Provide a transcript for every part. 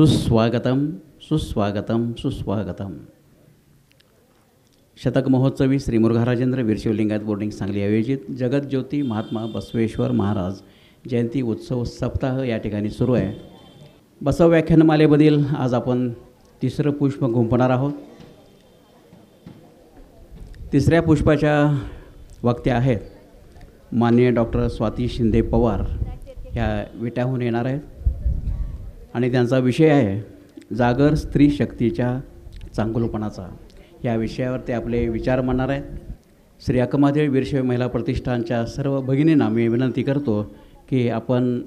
सुस्वागतम सुस्वागतम सुस्वागतम. शतक महोत्सवी श्री मुरुघराजेंद्र वीरशिवलिंगायत बोर्डिंग सांगली आयोजित जगतज्योती महात्मा बसवेश्वर महाराज जयंती उत्सव सप्ताह या ठिकाणी सुरू आहे. बसव व्याख्यानमालेमधील आज आपण तिसरं पुष्प गुंफणार आहोत. तिसऱ्या पुष्पाच्या वक्त्या आहेत माननीय डॉक्टर स्वाती शिंदे पवार ह्या विट्याहून येणार आहेत आणि त्यांचा विषय आहे जागर स्त्री शक्तीच्या चांगुलपणाचा. या विषयावर ते आपले विचार मांडणार आहेत. श्री अक्कमादेवी वीरशैव महिला प्रतिष्ठानच्या सर्व भगिनींना मी विनंती करतो की आपण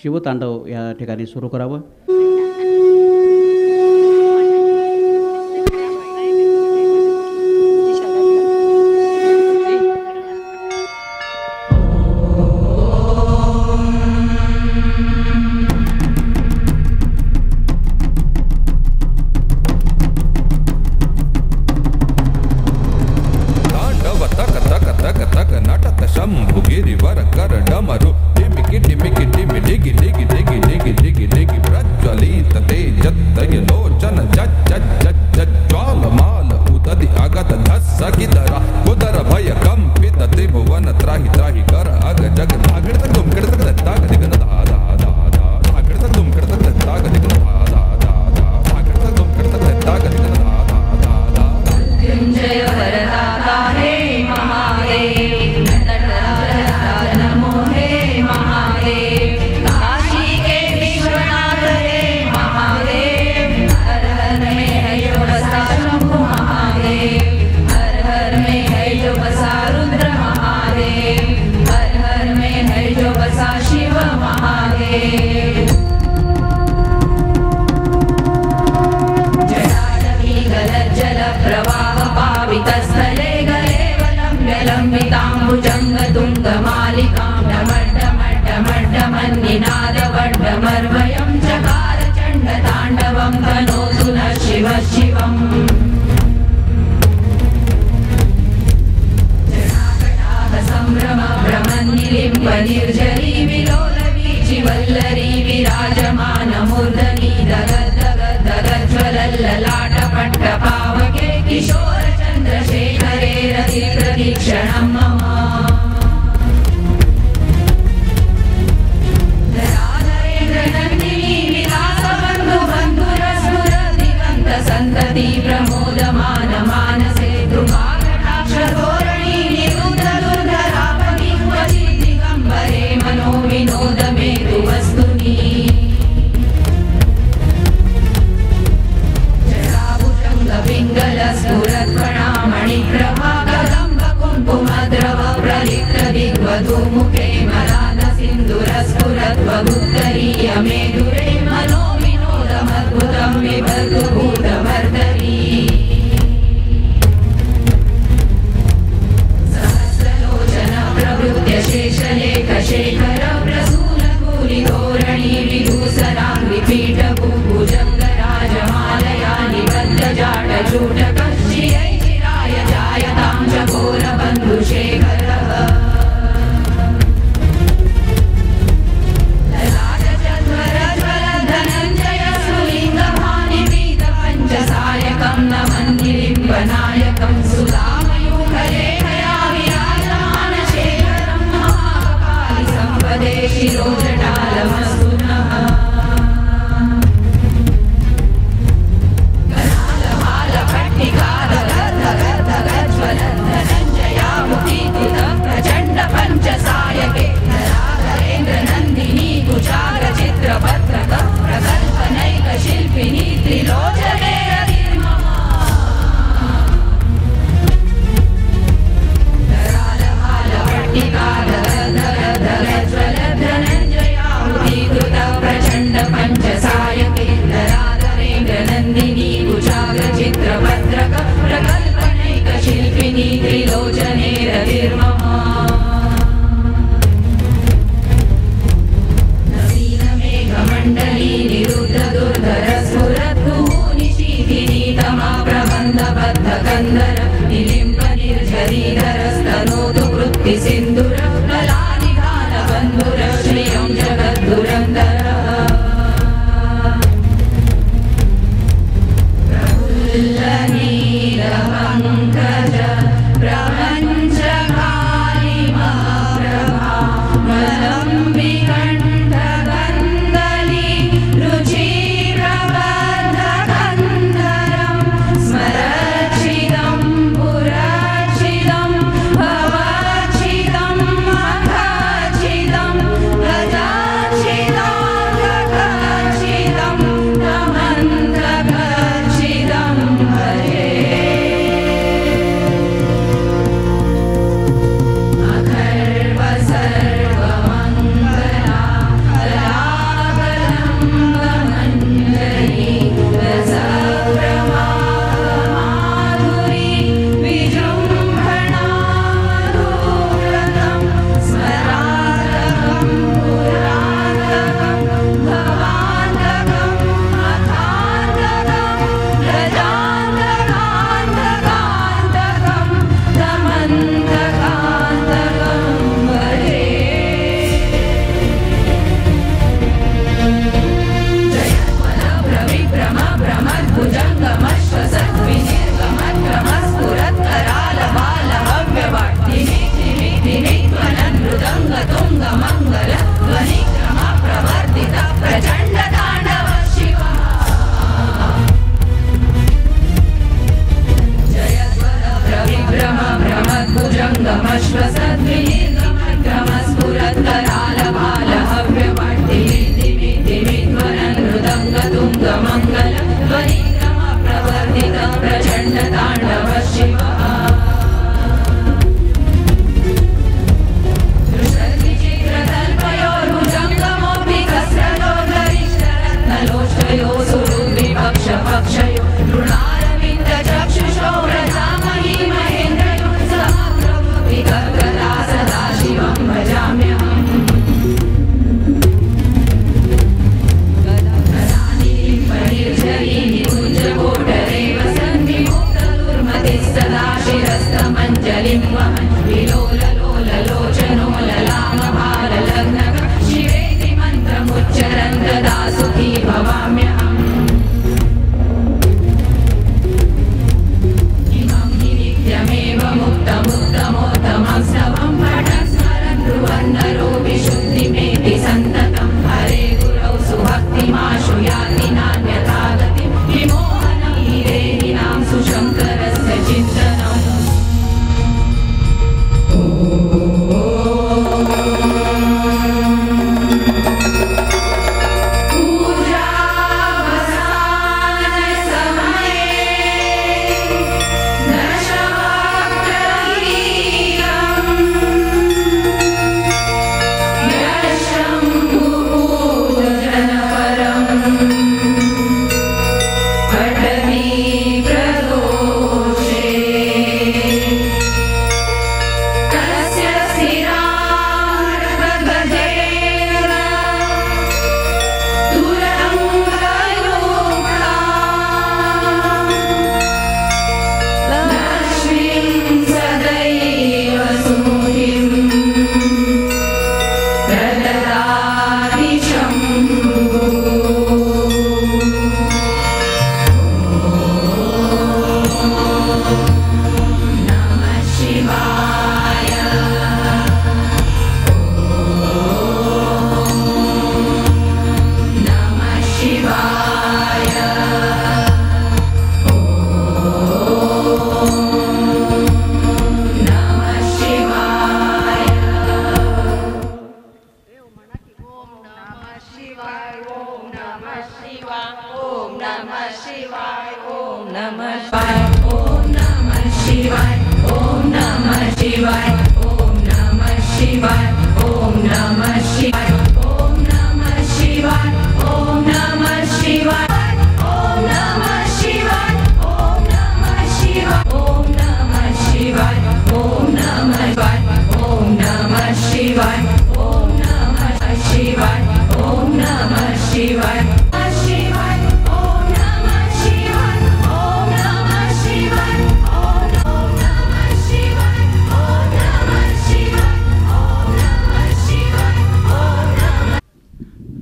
शिवतांडव या ठिकाणी सुरू करावं.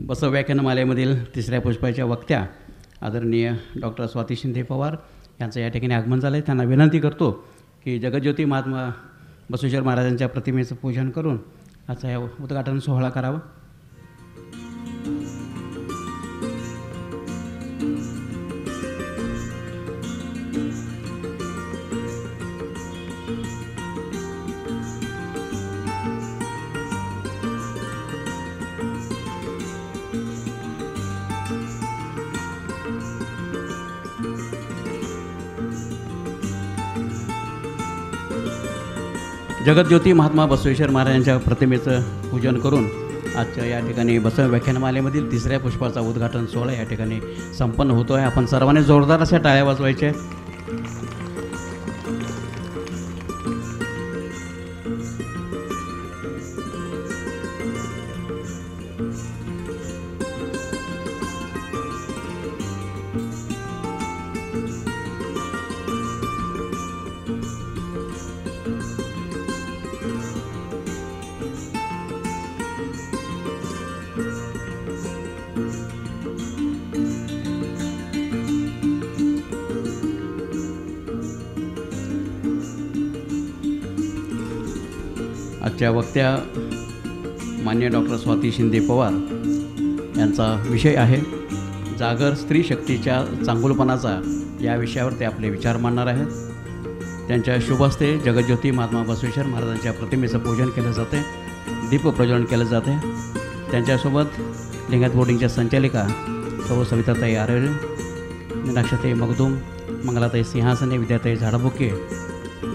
बसव व्याख्यानमालेमधील तिसऱ्या पुष्पाच्या वक्त्या आदरणीय डॉक्टर स्वाती शिंदे पवार यांचं या ठिकाणी आगमन झालं आहे. त्यांना विनंती करतो की जगज्योती महात्मा बसवेश्वर महाराजांच्या प्रतिमेचं पूजन करून आजचा या उद्घाटन सोहळा करावा. जगतज्योती महात्मा बसवेश्वर महाराजांच्या प्रतिमेचं पूजन करून आजच्या या ठिकाणी बसव व्याख्यानमालेमधील तिसऱ्या पुष्पाचा उद्घाटन सोहळा या ठिकाणी संपन्न होतो आहे. आपण सर्वांनी जोरदार अशा टाळ्या वाजवायच्या. आजच्या वक्त्या मान्य डॉक्टर स्वाती शिंदे पवार यांचा विषय आहे जागर स्त्री शक्तीच्या चांगुलपणाचा. या विषयावर ते आपले विचार मांडणार आहेत. त्यांच्या शुभ हस्ते जगतज्योती महात्मा बसवेश्वर महाराजांच्या प्रतिमेचं पूजन केलं जाते, दीपप्रज्वलन केलं जाते. त्यांच्यासोबत लिंगायत बोर्डिंगच्या संचालिका सौ सविताताई आरेरे, मीनाक्षीताई मगदूम, मंगलाताई सिंहासने, विद्याताई झाडाबुके,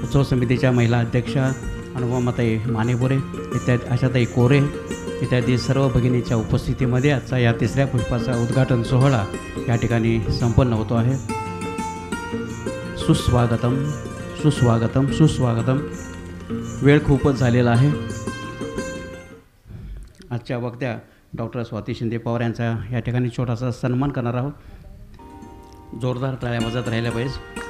उत्सव समितीच्या महिला अध्यक्षा अनुपमाताई मानेबोरे इत्यादी, आशाताई कोरे इत्यादी सर्व भगिनीच्या उपस्थितीमध्ये आजचा या तिसऱ्या पुष्पाचा उद्घाटन सोहळा या ठिकाणी संपन्न होतो आहे. सुस्वागतम सुस्वागतम सुस्वागतम. वेळ खूपच झालेला आहे. आजच्या वक्त्या डॉक्टर स्वाती शिंदे पवार यांचा या ठिकाणी छोटासा सन्मान करणार आहोत. जोरदार टाळ्या वाजत राहिल्या पाहिजे.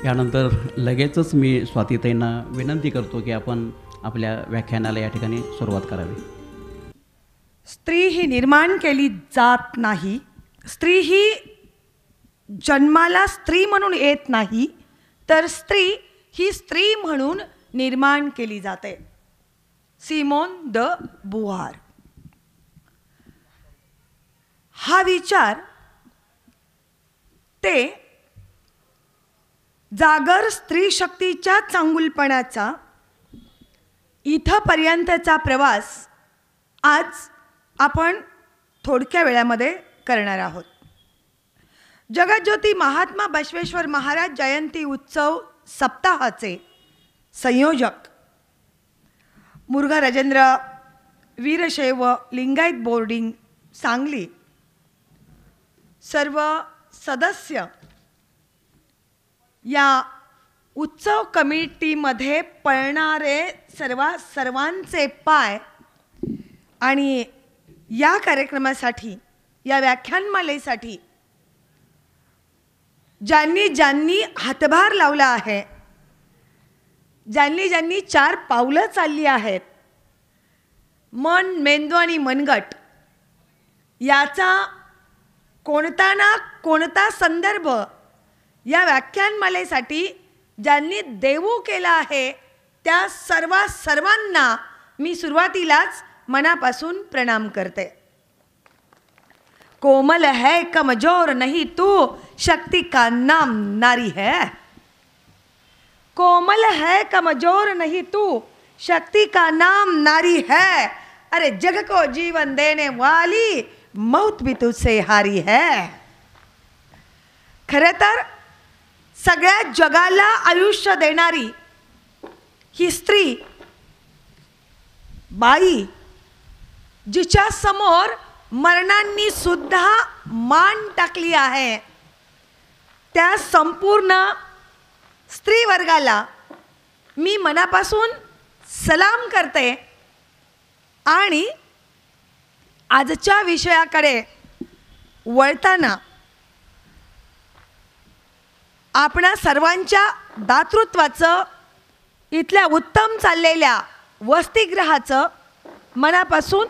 यानंतर लगेचच मी स्वातीताईंना विनंती करतो की आपण आपल्या व्याख्यानाला या ठिकाणी सुरुवात करावी. स्त्री ही निर्माण केली जात नाही. स्त्री ही जन्माला स्त्री म्हणून येत नाही, तर स्त्री ही स्त्री म्हणून निर्माण केली जाते. Simone de Beauvoir. हा विचार ते जागर स्त्री शक्तीच्या चांगुलपणाचा इथपर्यंतचा प्रवास आज आपण थोडक्या वेळामध्ये करणार आहोत. जगतज्योती महात्मा बसवेश्वर महाराज जयंती उत्सव सप्ताहाचे संयोजक मुरुघा राजेंद्र वीरशैव लिंगायत बोर्डिंग सांगली, सर्व सदस्य या उत्सव कमिटीमध्ये पळणारे सर्वांचे पाय आणि या कार्यक्रमासाठी, या व्याख्यानमालेसाठी ज्यांनी ज्यांनी हातभार लावला आहे, ज्यांनी ज्यांनी 4 पावलं चालली आहेत, मन, मेंदू आणि मनगट याचा कोणता ना कोणता संदर्भ या व्याख्यानमालेसाठी ज्यांनी देऊ केला आहे, त्या सर्वांना मी सुरुवातीलाच मनापासून प्रणाम करते. कोमल है कमजोर नहीं तू, शक्ति का नाम नारी है. कोमल है कमजोर नहीं तू, शक्ति का नाम नारी है. अरे जग को जीवन देने वाली, मौत भी तुझसे हारी है. खरं तर सगळ्या जगाला आयुष्य देणारी ही स्त्री, बाई, जिच्या समोर मरणांनी सुद्धा मान टाकली आहे, त्या संपूर्ण स्त्री वर्गाला मी मनापासून सलाम करते. आणि आजच्या विषयाकडे वळताना आपणा सर्वांच्या दातृत्वाचं इथल्या उत्तम चाललेल्या वसतिगृहाचं मनापासून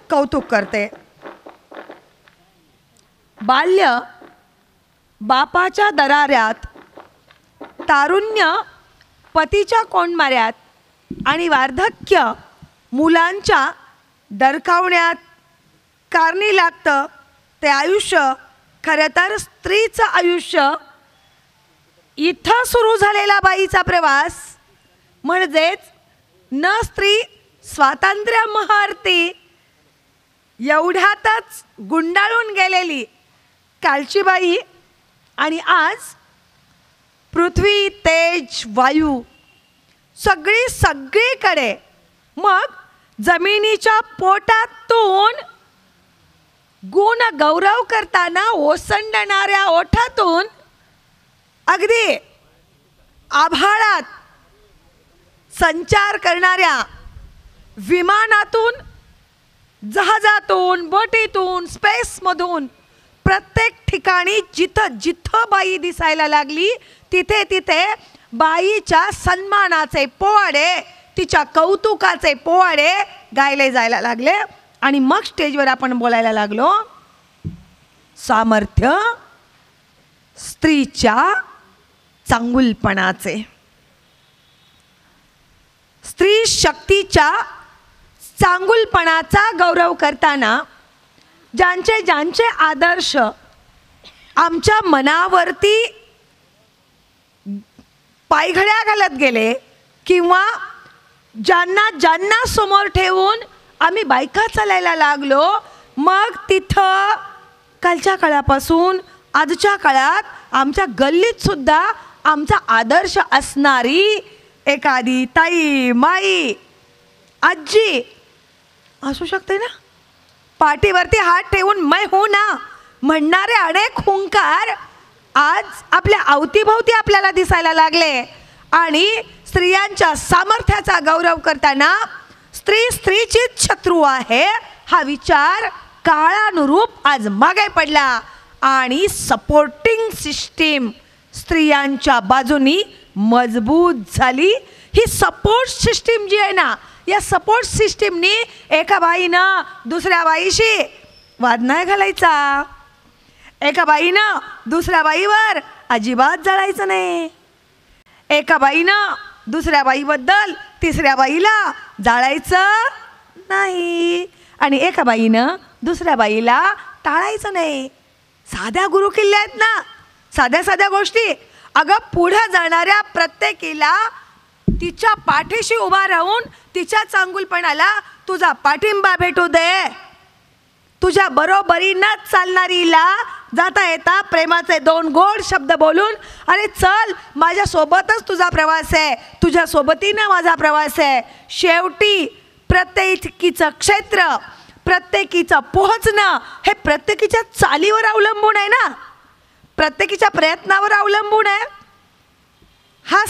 कौतुक करते. बाल्य बापाच्या दराऱ्यात, तारुण्य पतीच्या कोंडमाऱ्यात आणि वार्धक्य मुलांच्या डरकावण्यात कारणी लागतं ते आयुष्य. खरं तर स्त्रीचं आयुष्य इथं सुरू झालेला बाईचा प्रवास म्हणजेच न स्त्री स्वातंत्र्य महारती एवढ्यातच गुंडाळून गेलेली कालची बाई आणि आज पृथ्वी, तेज, वायू सगळीकडे, मग जमिनीच्या पोटातून गुण गौरव करताना ओसंडणाऱ्या ओठातून अगदी आभाळात संचार करणाऱ्या विमानातून, जहाजातून, बोटीतून, स्पेसमधून प्रत्येक ठिकाणी जिथं जिथं बाई दिसायला लागली तिथे तिथे बाईच्या सन्मानाचे पोवाडे, तिच्या कौतुकाचे पोवाडे गायले जायला लागले. आणि मग स्टेजवर आपण बोलायला लागलो सामर्थ्य स्त्रीच्या चांगुलपणाचे, स्त्री शक्तीच्या चांगुलपणाचा गौरव करताना ज्यांचे ज्यांचे आदर्श आमच्या मनावरती पायघड्या घालत गेले किंवा ज्यांना ज्यांना समोर ठेवून आम्ही बायका चालायला लागलो, मग तिथं कालच्या काळापासून आजच्या काळात आमच्या गल्लीत सुद्धा आमचा आदर्श असणारी एखादी ताई, माई, आजी असू शकते ना. पाठीवरती हात ठेवून मै हो ना म्हणणारे अनेक हुंकार आज आपल्या अवतीभोवती आपल्याला दिसायला लागले. आणि स्त्रियांच्या सामर्थ्याचा गौरव करताना स्त्री स्त्रीचीच शत्रू आहे हा विचार काळानुरूप आज मागे पडला आणि सपोर्टिंग सिस्टीम स्त्रियांच्या बाजूनी मजबूत झाली. ही सपोर्ट सिस्टीम जी आहे ना, या सपोर्ट सिस्टीमनी एका बाईनं दुसऱ्या बाईशी वाद नाही घालायचा, एका बाईनं दुसऱ्या बाईवर अजिबात जळायचं नाही, एका बाईनं दुसऱ्या बाईबद्दल तिसऱ्या बाईला जाळायचं नाही आणि एका बाईनं दुसऱ्या बाईला टाळायचं नाही. साध्या गुरुकिल्ल्या आहेत ना, साध्या साध्या गोष्टी. अगं पुढे जाणाऱ्या प्रत्येकीला तिच्या पाठीशी उभा राहून तिच्या चांगुलपणाला तुझा पाठिंबा भेटू दे. तुझ्या बरोबरीनं चालणारीला जाता येता प्रेमाचे 2 गोड शब्द बोलून अरे चल माझ्या सोबतच तुझा प्रवास आहे, तुझ्या सोबतीनं माझा प्रवास आहे. शेवटी प्रत्येकीचं क्षेत्र, प्रत्येकीचं पोहोचणं हे प्रत्येकीच्या चालीवर अवलंबून आहे ना, प्रत्येकीच्या प्रयत्नावर अवलंबून आहे. हा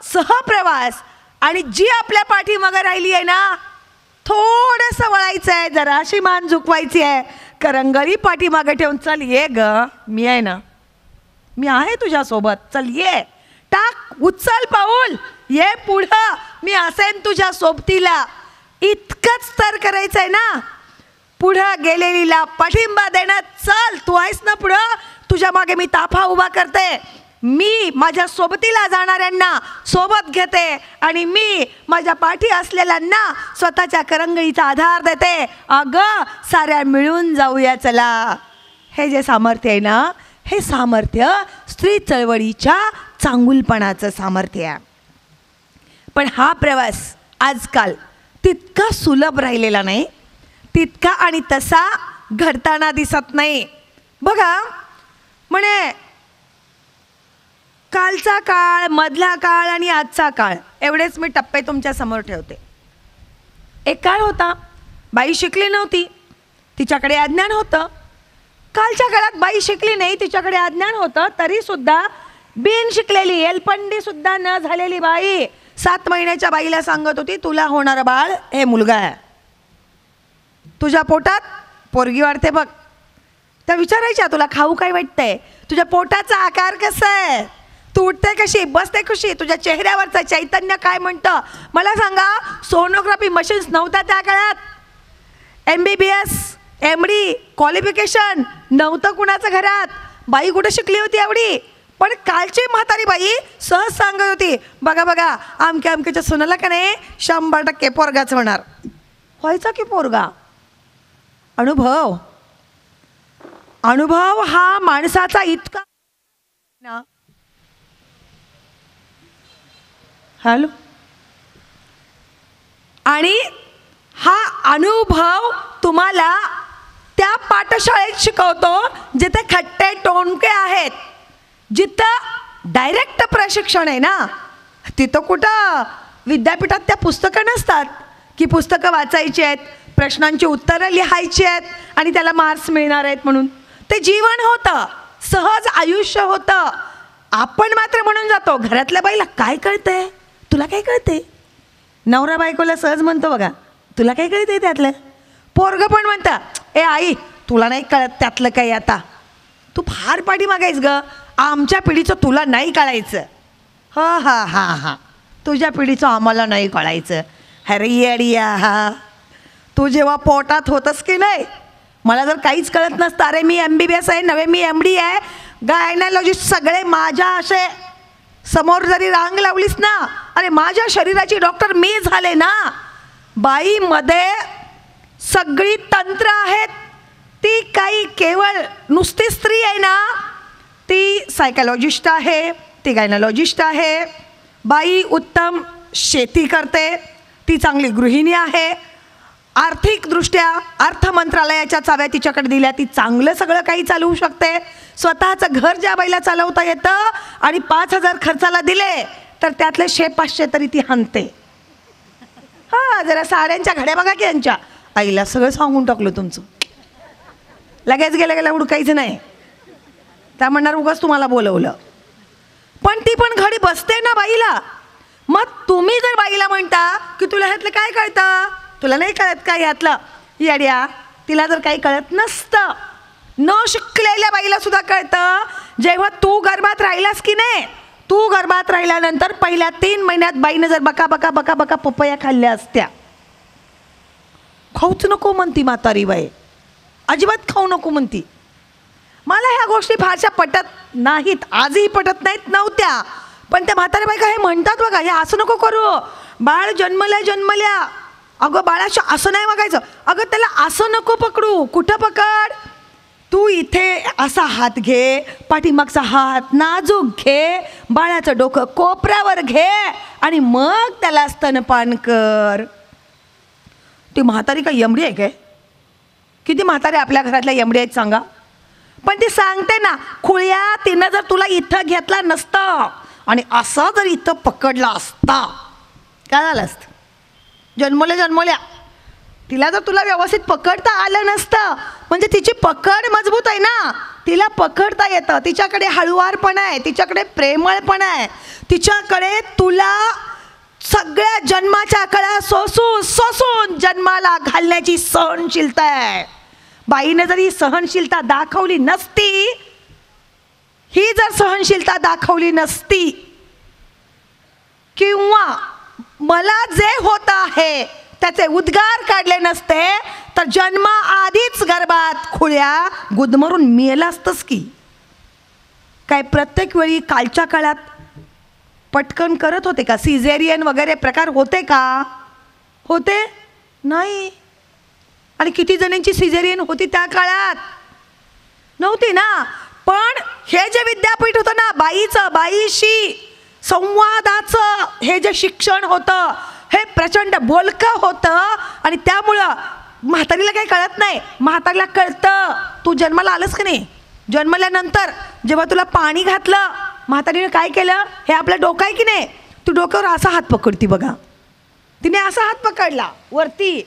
सहप्रवास आणि जी आपल्या पाठीमागे राहिली आहे ना, थोडंसं वळायचं आहे, जरा अशी मान झुकवायची आहे, करंगळी पाठीमागे ठेवून चल ये ग, मी आहे ना, मी आहे तुझ्यासोबत, चल ये, टाक, उचल पाऊल, ये पुढं, मी असेन तुझ्या सोबतीला. इतकंच तर करायचं आहे ना. पुढं गेलेलीला पाठिंबा देणं, चल तू आहेस ना पुढं, तुझ्या मागे मी ताफा उभा करते, मी माझ्या सोबतीला जाणाऱ्यांना सोबत घेते आणि मी माझ्या पाठी असलेल्यांना स्वतःच्या करंगळीचा आधार देते. अगं साऱ्या मिळून जाऊया चला. हे जे सामर्थ्य आहे ना, हे सामर्थ्य स्त्री चळवळीच्या चांगुलपणाचं सामर्थ्य आहे. पण हा प्रवास आजकाल तितका सुलभ राहिलेला नाही, तितका आणि तसा घडताना दिसत नाही. बघा म्हणे कालचा काळ, मधला काळ आणि आजचा काळ एवढेच मी टप्पे तुमच्या समोर ठेवते. एक काळ होता बाई शिकली नव्हती, तिच्याकडे अज्ञान होतं. कालच्या काळात बाई शिकली नाही, तिच्याकडे अज्ञान होतं, तरीसुद्धा बिन शिकलेली एलपंडीसुद्धा न झालेली बाई 7 महिन्याच्या बाईला सांगत होती तुला होणारं बाळ हे मुलगा आहे, तुझ्या पोटात पोरगी वाढते बघ. तर विचारायच्या तुला खाऊ काय वाटतंय, तुझ्या पोटाचा आकार कसा आहे, तू उठते कशी, बसते कशी, तुझ्या चेहऱ्यावरचं चैतन्य काय म्हणतं मला सांगा. सोनोग्राफी मशीन्स नव्हत्या त्या काळात. MBBS MD क्वालिफिकेशन नव्हतं कुणाचं घरात. बाई कुठे शिकली होती एवढी. पण कालची म्हातारी बाई सहज सांगत होती, बघा बघा आमक्या अमक्याच्या सुनाला का नाही 100% पोरगाच होणार. व्हायचा की पोरगा. अनुभव अनुभव हा माणसाचा इतका ना. हॅलो. आणि हा अनुभव तुम्हाला त्या पाठशाळेत शिकवतो जिथे खट्टे टोणके आहेत. जिथं डायरेक्ट प्रशिक्षण आहे ना, तिथं कुठं विद्यापीठात त्या पुस्तकं नसतात की पुस्तकं वाचायची आहेत, प्रश्नांची उत्तरं लिहायची आहेत आणि त्याला मार्क्स मिळणार आहेत म्हणून. ते जीवन होतं, सहज आयुष्य होतं. आपण मात्र म्हणून जातो घरातल्या बाईला काय कळतंय, तुला काय कळते. नवरा बायकोला सहज म्हणतो बघा, तुला काय कळतंय त्यातलं. पोरगं पण म्हणतं, ए आई तुला नाही कळत त्यातलं काही. आता तू फार पाठी मागायच ग, आमच्या पिढीचं तुला नाही कळायचं. हा हा हा हा तुझ्या पिढीचं आम्हाला नाही कळायचं. अरे येडिया हा, तू जेव्हा पोटात होतस की नाही, मला जर काहीच कळत नसतं. अरे मी MBBS आहे नव्हे, मी MD आहे, गायनॉलॉजिस्ट सगळे माझ्या असे समोर जरी रांग लावलीस ना, अरे माझ्या शरीराची डॉक्टर मी झाले ना. बाईमध्ये सगळी तंत्र आहेत. ती काही केवळ नुसती स्त्री आहे ना, ती सायकॉलॉजिस्ट आहे, ती गायनॉलॉजिस्ट आहे. बाई उत्तम शेती करते, ती चांगली गृहिणी आहे. आर्थिकदृष्ट्या अर्थ मंत्रालयाच्या चाव्या तिच्याकडे दिल्या, ती चांगलं सगळं काही चालवू शकते. स्वतःचं घर ज्या बाईला चालवता येतं आणि 5,000 खर्चाला दिले तर त्यातले 100-500 तरी ती हाणते. हां, जरा साड्यांच्या घड्या बघा की यांच्या आईला सगळं सांगून टाकलं तुमचं. लगेच गेलं हुडकायचं नाही. त्या म्हणणार उगाच तुम्हाला बोलवलं. पण ती पण घडी बसते ना बाईला. मग तुम्ही जर बाईला म्हणता की तुला ह्यातलं काय कळतं, तुला नाही कळत काय ह्यातलं, येड्या, तिला जर काही कळत नसतं. न शिकलेल्या बाईला सुद्धा कळतं. जेव्हा तू गर्भात राहिलास की नाही, तू गर्भात राहिल्यानंतर पहिल्या 3 महिन्यात बाईनं जर बका बका बका बका पपया खाल्ल्या असत्या, खाऊच नको म्हणती म्हातारी बाई, अजिबात खाऊ नको म्हणती. मला ह्या गोष्टी फारशा पटत नाहीत, आजही पटत नाहीत, नव्हत्या. पण त्या म्हाताऱ्या बायका हे म्हणतात बघा, हे असं नको करू, बाळ जन्मल्या, अगं बाळाशी असं नाही वागायचं, अगं त्याला असं नको पकडू. कुठं पकड, तू इथे असा हात घे, पाठीमागचा हात नाजूक घे, बाळाचं डोकं कोपऱ्यावर घे आणि मग त्याला स्तनपान कर. ती म्हातारी काय यमडी आहे काय? किती म्हातारे आपल्या घरातल्या यमडी आहेत सांगा. पण ती सांगते ना, खुळ्या, तिनं जर तुला इथं घेतला नसतं आणि असं जर इथं पकडला असता काय झालं असतं. जन्मल्या तिला जर तुला व्यवस्थित पकडता आलं नसतं, म्हणजे तिची पकड मजबूत आहे ना, तिला पकडता येतं, तिच्याकडे हळुवारपणा आहे, तिच्याकडे प्रेमळपणा आहे, तिच्याकडे तुला सगळ्या जन्माच्या कळा सोसून जन्माला घालण्याची सहनशीलता आहे. बाईने जर ही सहनशीलता दाखवली नसती, ही जर सहनशीलता दाखवली नसती, किंवा मला जे होत आहे त्याचे उद्गार काढले नसते, तर जन्माआधीच गर्भात खुळ्या गुदमरून मेला असतंस की काय. प्रत्येक वेळी कालच्या काळात पटकन करत होते का? सिझेरियन वगैरे प्रकार होते का? होते नाही. आणि किती जणांची सिझेरियन होती त्या काळात? नव्हती ना. पण हे जे विद्यापीठ होतं ना, बाईशी संवादाचं हे जे शिक्षण होतं, हे प्रचंड बोलकं होतं. आणि त्यामुळं म्हातारीला काही कळत नाही, म्हातारीला कळतं. तू जन्माला आलंस की नाही, जन्मल्यानंतर जेव्हा तुला पाणी घातलं, म्हातारीने काय केलं, हे आपलं डोकं आहे की नाही, तू डोक्यावर असा हात पकडती बघा. तिने असा हात पकडला वरती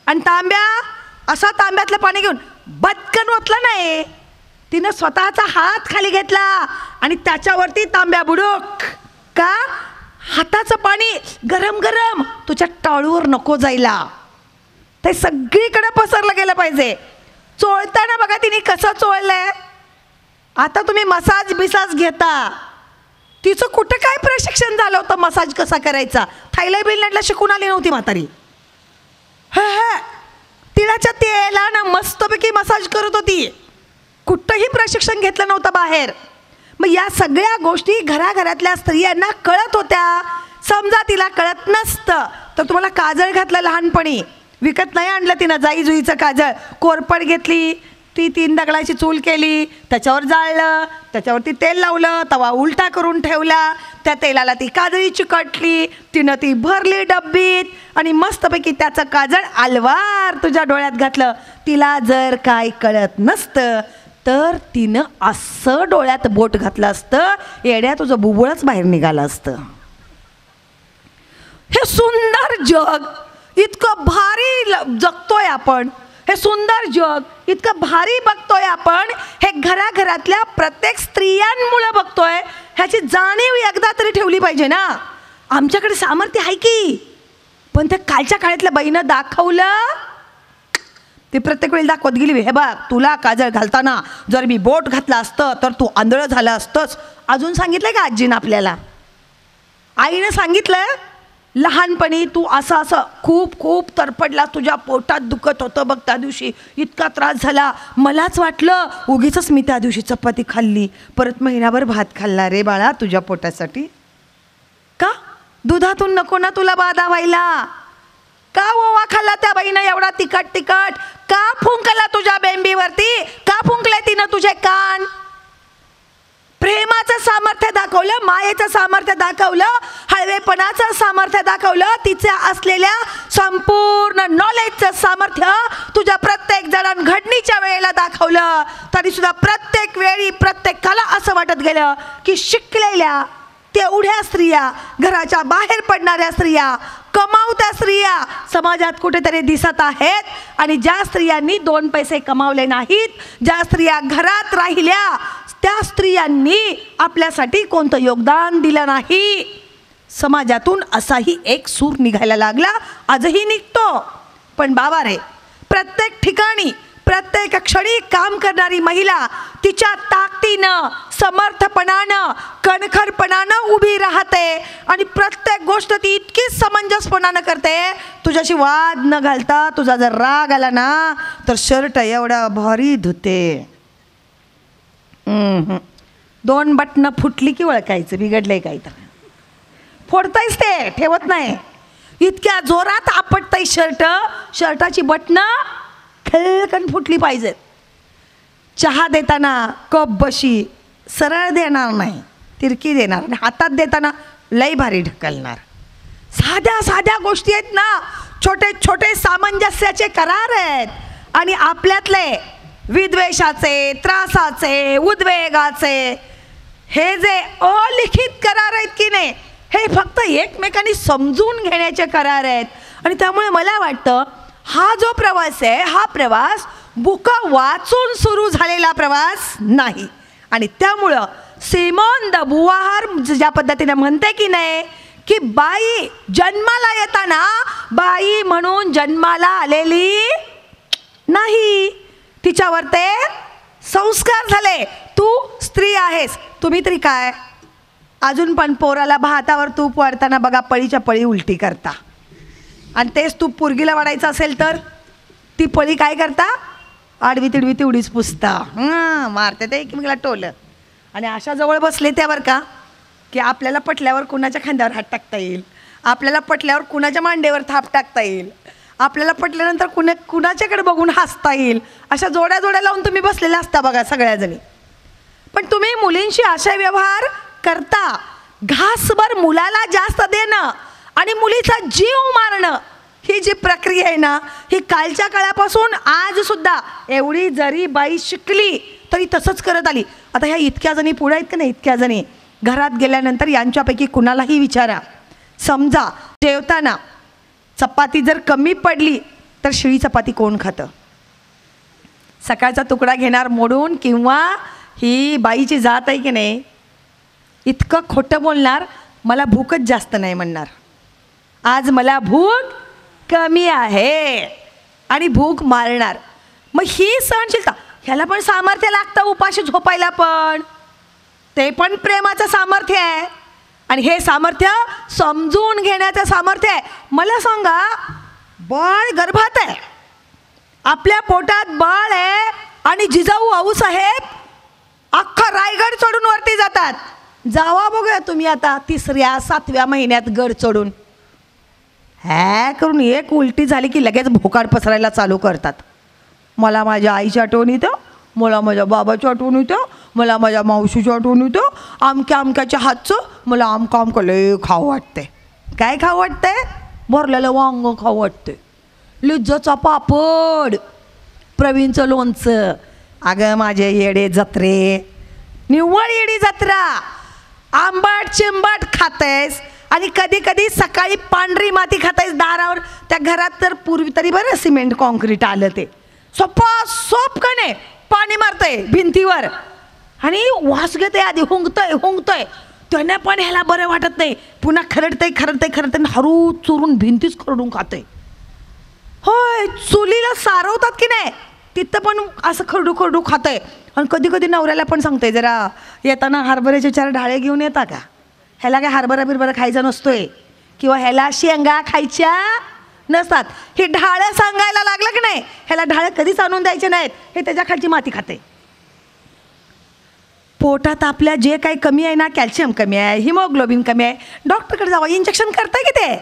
आणि तांब्यातलं पाणी घेऊन बदकन ओतलं नाही, तिनं स्वतःचा हात खाली घेतला आणि त्याच्यावरती तांब्या बुडूक. का? हाताचं पाणी गरम गरम तुझ्या टाळूवर नको जायला, ते सगळीकडे पसरलं गेलं पाहिजे. चोळताना बघा तिने कसं चोळलंय. आता तुम्ही मसाज घेता, तिचं कुठं काय प्रशिक्षण झालं होतं मसाज कसा करायचा? थायलंड बिलंडला शिकून आली नव्हती म्हातारी. तिळाच्या तेलानं मस्तपैकी मसाज करत होती. कुठंही प्रशिक्षण घेतलं नव्हतं बाहेर. मग या सगळ्या गोष्टी घराघरातल्या स्त्रियांना कळत होत्या. समजा तिला कळत नसतं तर तुम्हाला काजळ घातलं लहानपणी, विकत नाही आणलं तिनं जाई जुईचं काजळ, कोरपड घेतली, ती 3 दगडाची चूल केली, त्याच्यावर जाळलं, त्याच्यावरती तेल लावलं, तवा उलटा करून ठेवला, त्या तेलाला ती काजळी चिकटली, तिनं ती भरली डब्बीत आणि मस्तपैकी त्याचं काजळ अलवार तुझ्या डोळ्यात घातलं. तिला जर काय कळत नसतं तर तिनं असं डोळ्यात बोट घातलं असतं, येड्या तुझं बुबुळच बाहेर निघालं असतं. हे सुंदर जग इतकं भारी जगतोय आपण, हे सुंदर जग इतकं भारी बघतोय आपण, हे घराघरातल्या प्रत्येक स्त्रियांमुळे बघतोय. ह्याची जाणीव एकदा तरी ठेवली पाहिजे ना. आमच्याकडे सामर्थ्य आहे की, पण ते कालच्या काळातल्या बाईनं दाखवलं, ते प्रत्येक वेळी दाखवत गेली, हे बघ तुला काजळ घालताना जर मी बोट घातलं असतं तर तू आंधळं झालं असतंच. अजून सांगितलंय का आजीनं आपल्याला? आईनं सांगितलं लहानपणी तू असं असं खूप खूप तरपडला, तुझ्या पोटात दुखत होतं बघ त्या दिवशी, इतका त्रास झाला, मलाच वाटलं उगीचच मी त्या दिवशी चपाती खाल्ली, परत महिनाभर भात खाल्ला रे बाळा तुझ्या पोटासाठी. का? दुधातून नको ना तुला बाधा व्हायला? का ओवा खाल्ला त्या बाईनं एवढा तिखट तिखट? का फुंकला तुझ्या बेंबीवरती? का फुंकले तिनं तुझे कान? प्रेमाचं सामर्थ्य दाखवलं, मायेचं सामर्थ्य दाखवलं, हळवेपणाचं सामर्थ्य दाखवलं, तिच्या असलेल्या संपूर्ण नॉलेजचं सामर्थ्य तुझ्या प्रत्येक जडणघडणीच्या वेळेला दाखवलं. तरी सुद्धा प्रत्येक वेळी प्रत्येकाला असं वाटत गेलं की शिकलेल्या तेवढ्या स्त्रिया, घराच्या बाहेर पडणाऱ्या स्त्रिया, कमावत्या स्त्रिया समाजात कुठेतरी दिसत आहेत. आणि ज्या स्त्रियांनी 2 पैसे कमावले नाहीत, ज्या स्त्रिया घरात राहिल्या, त्या स्त्रियांनी आपल्यासाठी कोणतं योगदान दिलं नाही. समाजातून असाही एक सूर निघायला लागला, आजही निघतो. पण बाबा रे, प्रत्येक ठिकाणी प्रत्येक क्षणी काम करणारी महिला तिच्या ताकदीनं, समर्थपणानं, कणखरपणानं उभी राहते आणि प्रत्येक गोष्ट ती इतकी समंजसपणानं करते. तुझ्याशी वाद न घालता, तुझा जर राग आला ना तर शर्ट एवढा भारी धुते. 2 बटणं फुटली की ओळखायचं बिघडलंय काही, तर फोडतायच ते, ठेवत नाही. इतक्या जोरात आपटताय शर्टाची बटणं खळकन फुटली पाहिजेत. चहा देताना कप बशी सरळ देणार नाही, तिरकी देणार, आणि हातात देताना लई भारी ढकलणार. साध्या साध्या गोष्टी आहेत ना, छोटे छोटे सामंजस्याचे करार आहेत. आणि आपल्यातले विद्वेषाचे, त्रासाचे, उद्वेगाचे हे जे अलिखित करार आहेत की नाही, हे फक्त एकमेकांनी समजून घेण्याचे करार आहेत. आणि त्यामुळे मला वाटतं हा जो प्रवास आहे, हा प्रवास बुका वाचून सुरू झालेला प्रवास नाही. आणि त्यामुळं सिमोन द बुवार ज्या पद्धतीने म्हणते की नाही, की बाई जन्माला येताना बाई म्हणून जन्माला आलेली नाही, तिच्यावर ते संस्कार झाले. तू स्त्री आहेस. तुम्ही तरी काय, अजून पण पोराला भातावर तूप वाढताना बघा पळीच्या पळी उलटी करता, आणि तेच तूप पोरगीला वाढायचं असेल तर ती पळी काय करता, आडवी तिडवी तेवढीच पुसता, मारते ते एकमेकाला टोलं. आणि अशा जवळ बसले त्यावर का की आपल्याला पटल्यावर कुणाच्या खांद्यावर हात टाकता येईल, आपल्याला पटल्यावर कुणाच्या मांडीवर थाप टाकता येईल, आपल्याला पटल्यानंतर कुणाच्याकडे बघून हसता येईल. अशा जोड्या जोड्या लावून तुम्ही बसलेल्या असता बघा सगळ्याजणी. पण तुम्ही मुलींशी अशा व्यवहार करता, घासभर मुलाला जास्त देणं आणि मुलीचा जीव मारणं, ही जी प्रक्रिया आहे ना, ही कालच्या काळापासून आज सुद्धा एवढी जरी बाई शिकली तरी तसंच करत आली. आता ह्या इतक्या जणी पुढे आहेत का नाही, इतक्या जणी घरात गेल्यानंतर यांच्यापैकी कुणालाही विचारा, समजा जेवताना चपाती जर कमी पडली तर शिळी चपाती कोण खातं? सकाळचा तुकडा घेणार मोडून, किंवा ही बाईची जात आहे की नाही, इतकं खोटं बोलणार, मला भूकच जास्त नाही म्हणणार, आज मला भूक कमी आहे, आणि भूक मारणार. मग ही सहनशीलता, ह्याला पण सामर्थ्य लागतं उपाशी झोपायला. पण ते पण प्रेमाचं सामर्थ्य आहे. आणि हे सामर्थ्य समजून घेण्याचं सामर्थ्य आहे. मला सांगा, बाळ गर्भात आहे, आपल्या पोटात बाळ आहे, आणि जिजाऊ आऊसाहेब अख्खा रायगड चढून वरती जातात. जावा बघूया तुम्ही आता 3ऱ्या 7व्या महिन्यात गड चढून. हॅ करून एक उलटी झाली की लगेच भोकाड पसरायला चालू करतात. मला माझ्या आईची आठवण येतं, मला माझ्या बाबाची आठवण येतं, मला माझ्या मावशीची आठवण येतं, अमक्याच्या हातचं मला आमकं लय खाऊ वाटते. काय खाऊ वाटते? भरलेलं वांग खाऊ वाटते, लिज्जचा पापड, प्रवीणचं लोणचं. अगं माझे येडे जत्रे, निव्वळ येडी जत्रा. आंबाट चिंबाट खातेस आणि कधी कधी सकाळी पांढरी माती खातेस दारावर. त्या घरात तर पूर्वी तरी बरं सिमेंट कॉन्क्रीट आलं, ते सोप का नाही, पाणी मारतंय भिंतीवर आणि वास घेते, आधी हुंगतंय. त्याने पण ह्याला बरं वाटत नाही, पुन्हा खरडतंय हरू चुरून भिंतीच खरडून खातंय. होय, चुलीला सारवतात की नाही, तिथं पण असं खरडू खातंय. आणि कधी कधी नवऱ्याला पण सांगते, जरा येताना हरभऱ्याचे 4 ढाळे घेऊन येता का, ह्याला काय हरभरा बिरभरा खायचा नसतोय, किंवा ह्याला शेंगा खायच्या नसतात. हे ढाळं सांगायला लागलं की नाही, ह्याला ढाळं कधीच आणून द्यायचे नाहीत, हे त्याच्या खालची माती खाते. पोटात आपल्या जे काही कमी आहे ना, कॅल्शियम कमी आहे, हिमोग्लोबिन कमी आहे, डॉक्टरकडे जावा, इंजेक्शन करताय की ते,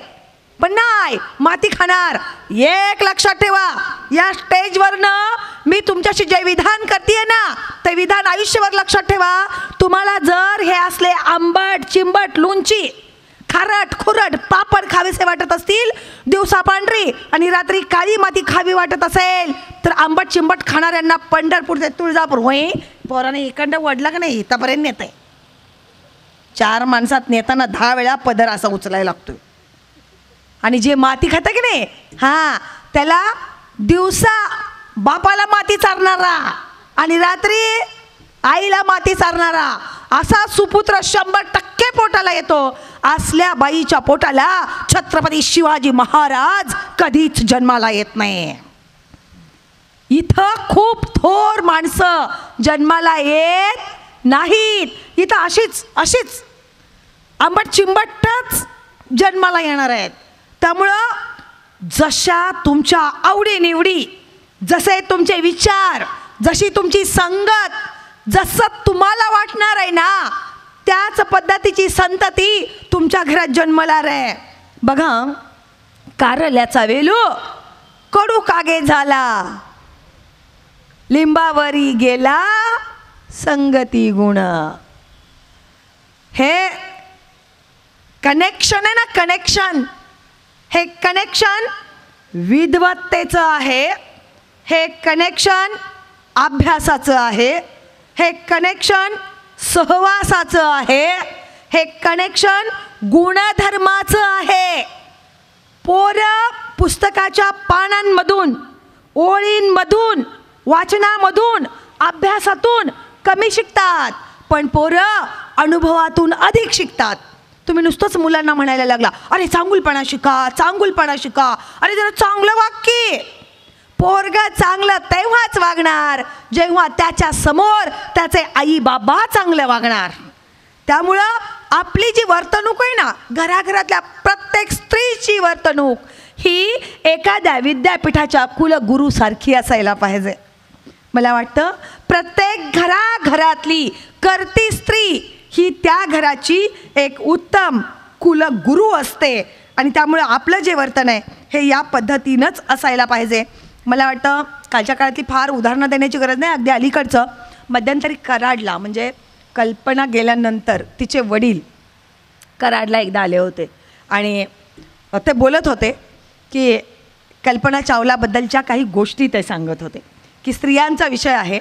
पण नाही, माती खाणार. एक लक्षात ठेवा, या स्टेजवरनं मी तुमच्याशी जे विधान करते ना, ते विधान आयुष्यभर लक्षात ठेवा. तुम्हाला जर हे असले आंबट चिंबट लोणची खारट खुरट पापड खावेसे वाटत असतील, दिवसा पांढरी आणि रात्री काळी माती खावी वाटत असेल, तर आंबट चिंबट खाणाऱ्यांना पंढरपूर ते तुळजापूर होई पोराने इकडं वडला का नाही, इथंपर्यंत नेतंय. 4 माणसात नेताना 10 वेळा पदर असा उचलायला लागतोय. आणि जे माती खातं की नाही, हां, त्याला दिवसा बापाला माती चारणारा आणि रात्री आईला माती चारणारा असा सुपुत्र 100% पोटाला येतो. असल्या बाईच्या पोटाला छत्रपती शिवाजी महाराज कधीच जन्माला येत नाही. इथं खूप थोर माणसं जन्माला येत नाहीत. इथं अशीच आंबट चिंबटच जन्माला येणार आहेत. त्यामुळं जशा तुमच्या आवडीनिवडी, जसे तुमचे विचार, जशी तुमची संगत, जसं तुम्हाला वाटणार आहे ना, त्याच पद्धतीची संतती तुमच्या घरात जन्मला रे. बघा, कारल्याचा वेलू कडू कागे झाला, लिंबावरी गेला संगती गुण. हे कनेक्शन आहे ना, कनेक्शन, हे कनेक्शन विद्वत्तेचं आहे, हे कनेक्शन अभ्यासाचं आहे, हे कनेक्शन सहवासाचं आहे, हे कनेक्शन गुणधर्माचं आहे. पोरं पुस्तकाच्या पानांमधून, ओळींमधून, वाचनामधून, अभ्यासातून कमी शिकतात, पण पोरं अनुभवातून अधिक शिकतात. तुम्ही नुसतंच मुलांना म्हणायला लागला, अरे चांगुलपणा शिका, अरे जरा चांगलं वाक्य. पोरगा चांगलं तेव्हाच वागणार जेव्हा त्याच्या समोर त्याचे आई बाबा चांगलं वागणार. त्यामुळं आपली जी वर्तणूक आहे ना, घराघरातल्या प्रत्येक स्त्रीची वर्तणूक ही एखाद्या विद्यापीठाच्या कुलगुरूसारखी असायला पाहिजे. मला वाटतं प्रत्येक घराघरातली करती स्त्री ही त्या घराची एक उत्तम कुलगुरू असते. आणि त्यामुळं आपलं जे वर्तन आहे हे या पद्धतीनंच असायला पाहिजे. मला वाटतं कालच्या काळातली फार उदाहरणं देण्याची गरज नाही. अगदी अलीकडचं मध्यंतरी कराडला, म्हणजे कल्पना गेल्यानंतर तिचे वडील कराडला एकदा आले होते आणि ते बोलत होते की कल्पना चावलाबद्दलच्या काही गोष्टी ते सांगत होते की स्त्रियांचा विषय आहे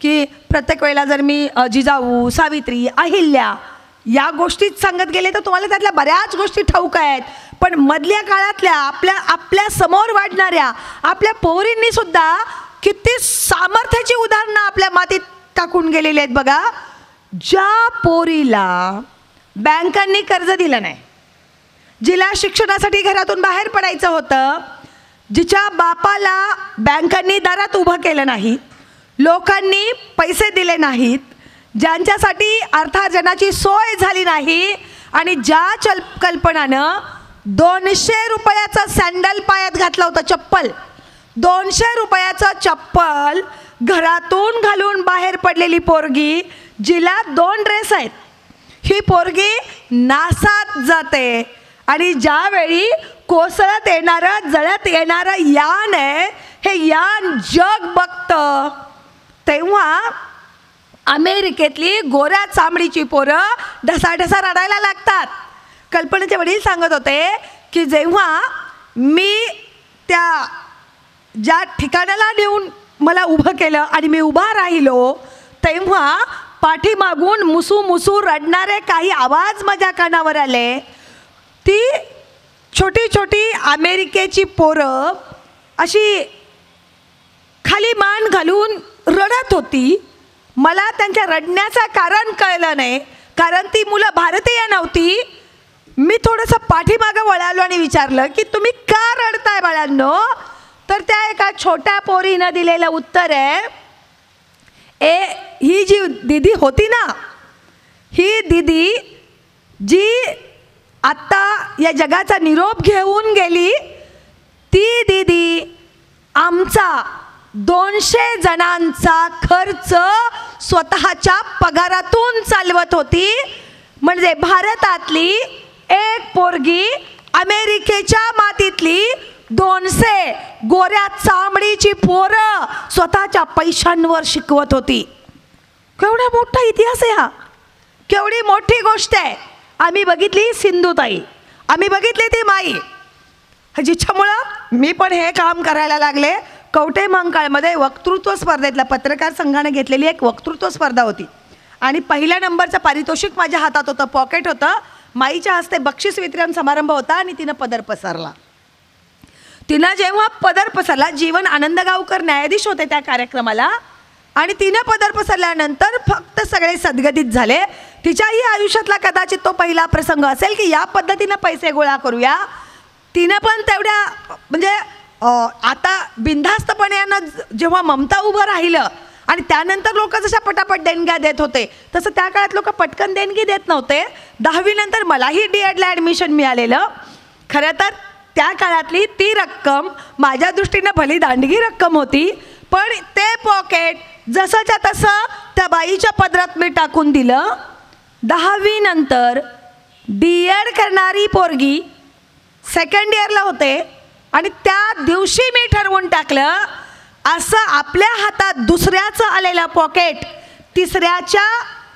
की प्रत्येक वेळेला जर मी जिजाऊ, सावित्री, अहिल्या या गोष्टीच सांगत गेले तर तुम्हाला त्यातल्या बऱ्याच गोष्टी ठाऊक आहेत, पण मधल्या काळातल्या आपल्या समोर वाढणाऱ्या आपल्या पोरींनी सुद्धा किती सामर्थ्याची उदाहरणं आपल्या मातीत टाकून गेलेली आहेत. बघा, ज्या पोरीला बँकांनी कर्ज दिलं नाही, जिला शिक्षणासाठी घरातून बाहेर पडायचं होतं, जिच्या बापाला बँकांनी दारात उभं केलं नाही, लोकांनी पैसे दिले नाहीत, ज्यांच्यासाठी अर्थार्जनाची सोय झाली नाही आणि ज्या कल्पनानं 200 रुपयाचं सँडल पायात घातलं होतं, चप्पल, 200 रुपयाचं चप्पल घरातून घालून बाहेर पडलेली पोरगी, जिला 2 ड्रेस आहेत, ही पोरगी नासात जाते आणि ज्यावेळी कोसळत येणारं जळत येणारं यान आहे, हे यान जग बघतं, तेव्हा अमेरिकेतली गोऱ्या चामडीची पोरं ढसाढसा रडायला लागतात. कल्पनेचे वडील सांगत होते की जेव्हा मी त्या ज्या ठिकाणाला नेऊन मला उभं केलं आणि मी उभा राहिलो, तेव्हा पाठीमागून मुसू मुसू रडणारे काही आवाज माझ्या कानावर आले. ती छोटी छोटी अमेरिकेची पोरं अशी खाली मान घालून रडत होती. मला त्यांच्या रडण्याचं कारण कळलं नाही, कारण ती मुलं भारतीय नव्हती. मी थोडंसं पाठीमागं वळालो आणि विचारलं की तुम्ही का रडताय बाळांनो? तर त्या एका छोट्या पोरीनं दिलेलं उत्तर आहे, ही जी दीदी होती ना, ही दीदी जी आत्ता या जगाचा निरोप घेऊन गेली, ती दीदी आमचा 200 जणांचा खर्च स्वतःच्या पगारातून चालवत होती. म्हणजे भारतातली एक पोरगी अमेरिकेच्या मातीतली 200 गोऱ्या चामडीची पोरं स्वतःच्या पैशांवर शिकवत होती. केवढा मोठा इतिहास आहे हा, केवढी मोठी गोष्ट आहे. आम्ही बघितली सिंधुताई, आम्ही बघितली ती माई, जिच्यामुळं मी पण हे काम करायला लागले. कवठे महांकाळमध्ये वक्तृत्व स्पर्धेतल्या पत्रकार संघाने घेतलेली एक वक्तृत्व स्पर्धा होती आणि पहिल्या नंबरचं पारितोषिक माझ्या हातात होतं, पॉकेट होतं. माईच्या हस्ते बक्षीस वितरण समारंभ होता आणि तिनं पदर पसरला. तिनं जेव्हा पदर पसरला, जीवन आनंदगावकर न्यायाधीश होते त्या कार्यक्रमाला, आणि तिनं पदर पसरल्यानंतर फक्त सगळे सद्गदित झाले. तिच्याही आयुष्यातला कदाचित तो पहिला प्रसंग असेल की या पद्धतीनं पैसे गोळा करूया. तिनं पण तेवढ्या म्हणजे आता बिनधास्तपणे यांना जेव्हा ममता उभं राहिलं आणि त्यानंतर लोक जशा पटापट देणग्या देत होते, तसं त्या काळात लोक पटकन देणगी देत नव्हते. 10वी नंतर मलाही DEdला ॲडमिशन मिळालेलं. खरं तर त्या काळातली ती रक्कम माझ्या दृष्टीनं भली दांडगी रक्कम होती, पण ते पॉकेट जसंच्या तसं त्या बाईच्या पदरात मी टाकून दिलं. 10वी नंतर DEd करणारी पोरगी सेकंड इयरला होते आणि त्या दिवशी मी ठरवून टाकलं, असं आपल्या हातात दुसऱ्याचं आलेलं पॉकेट तिसऱ्याच्या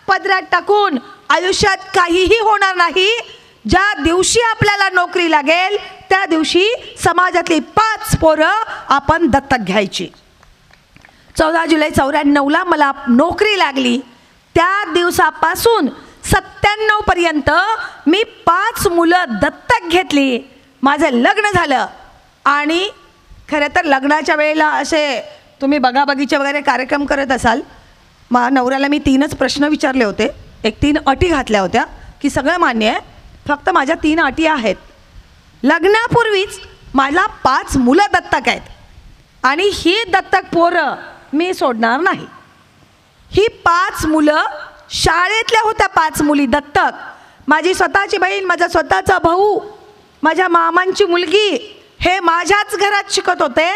पदरात टाकून आयुष्यात काहीही होणार नाही. ज्या दिवशी आपल्याला नोकरी लागेल त्या दिवशी समाजातली 5 पोरं आपण दत्तक घ्यायची. 14 जुलै 94ला मला नोकरी लागली. त्या दिवसापासून 97 पर्यंत मी 5 मुलं दत्तक घेतली. माझं लग्न झालं आणि खरं तर लग्नाच्या वेळेला असे तुम्ही बघाबगीचे वगैरे कार्यक्रम करत असाल. नवऱ्याला मी 3च प्रश्न विचारले होते, 3 अटी घातल्या होत्या की सगळं मान्य आहे, फक्त माझ्या 3 अटी आहेत. लग्नापूर्वीच मला 5 मुलं दत्तक आहेत आणि ही दत्तक पोरं मी सोडणार नाही. ही 5 मुलं शाळेतल्या होत्या, 5 मुली दत्तक. माझी स्वतःची बहीण, माझा स्वतःचा भाऊ, माझ्या मामांची मुलगी हे माझ्याच घरात शिकत होते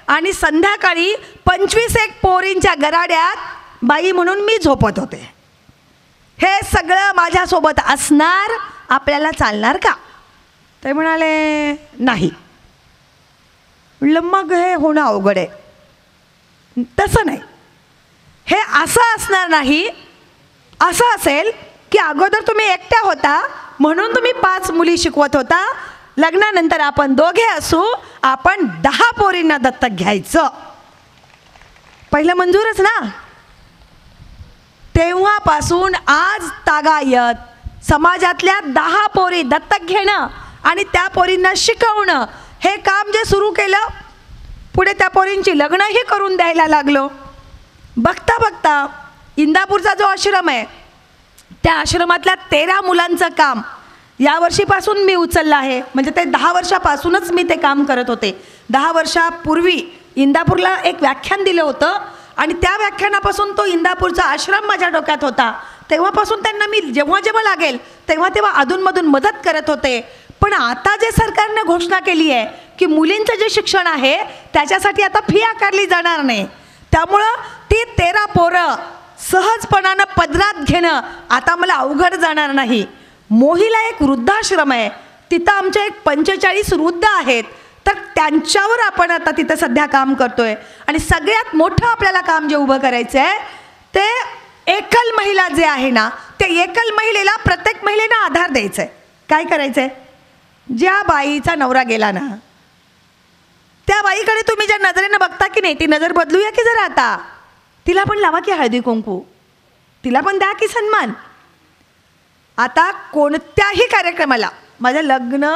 आणि संध्याकाळी 25 पोरींच्या गराड्यात बाई म्हणून मी झोपत होते. हे सगळं माझ्यासोबत असणार, आपल्याला चालणार का? ते म्हणाले नाही. म्हणलं मग हे होणं अवघड आहे. तसं नाही, हे असं असणार नाही. असं असेल की अगोदर तुम्ही एकट्या होता म्हणून तुम्ही 5 मुली शिकवत होता, लग्नानंतर आपण दोघे असू, आपण 10 पोरींना दत्तक घ्यायचं. पहिलं मंजूरच ना. तेव्हापासून आज तागायत समाजातल्या 10 पोरी दत्तक घेणं आणि त्या पोरींना शिकवणं हे काम जे सुरू केलं, पुढे त्या पोरींची लग्नही करून द्यायला लागलो. बघता बघता इंदापूरचा जो आश्रम आहे त्या आश्रमातल्या 13 मुलांचं काम यावर्षीपासून मी उचललं आहे. म्हणजे ते 10 वर्षापासूनच मी ते काम करत होते. 10 वर्षापूर्वी इंदापूरला एक व्याख्यान दिलं होतं आणि त्या व्याख्यानापासून तो इंदापूरचा आश्रम माझ्या डोक्यात होता. तेव्हापासून त्यांना मी जेव्हा जेव्हा लागेल तेव्हा अधूनमधून मदत करत होते. पण आता जे सरकारने घोषणा केली आहे की मुलींचं जे शिक्षण आहे त्याच्यासाठी आता फी आकारली जाणार नाही, त्यामुळं ती 13 पोरं सहजपणानं पदरात घेणं आता मला अवघड जाणार नाही. मोहीला एक वृद्धाश्रम आहे, तिथं आमच्या एक 45 वृद्ध आहेत, तर त्यांच्यावर आपण आता तिथं सध्या काम करतोय. आणि सगळ्यात मोठं आपल्याला काम जे उभं करायचं आहे ते एकल महिला जे आहे ना, त्या एकल महिलेला प्रत्येक महिलेला आधार द्यायचा आहे. काय करायचं आहे? ज्या बाईचा नवरा गेला ना, त्या बाईकडे तुम्ही ज्या नजरेनं बघता की नाही, ती नजर बदलूया की जरा. आता तिला पण लावा की हळदी कुंकू, तिला पण द्या की सन्मान. आता कोणत्याही कार्यक्रमाला, माझं लग्न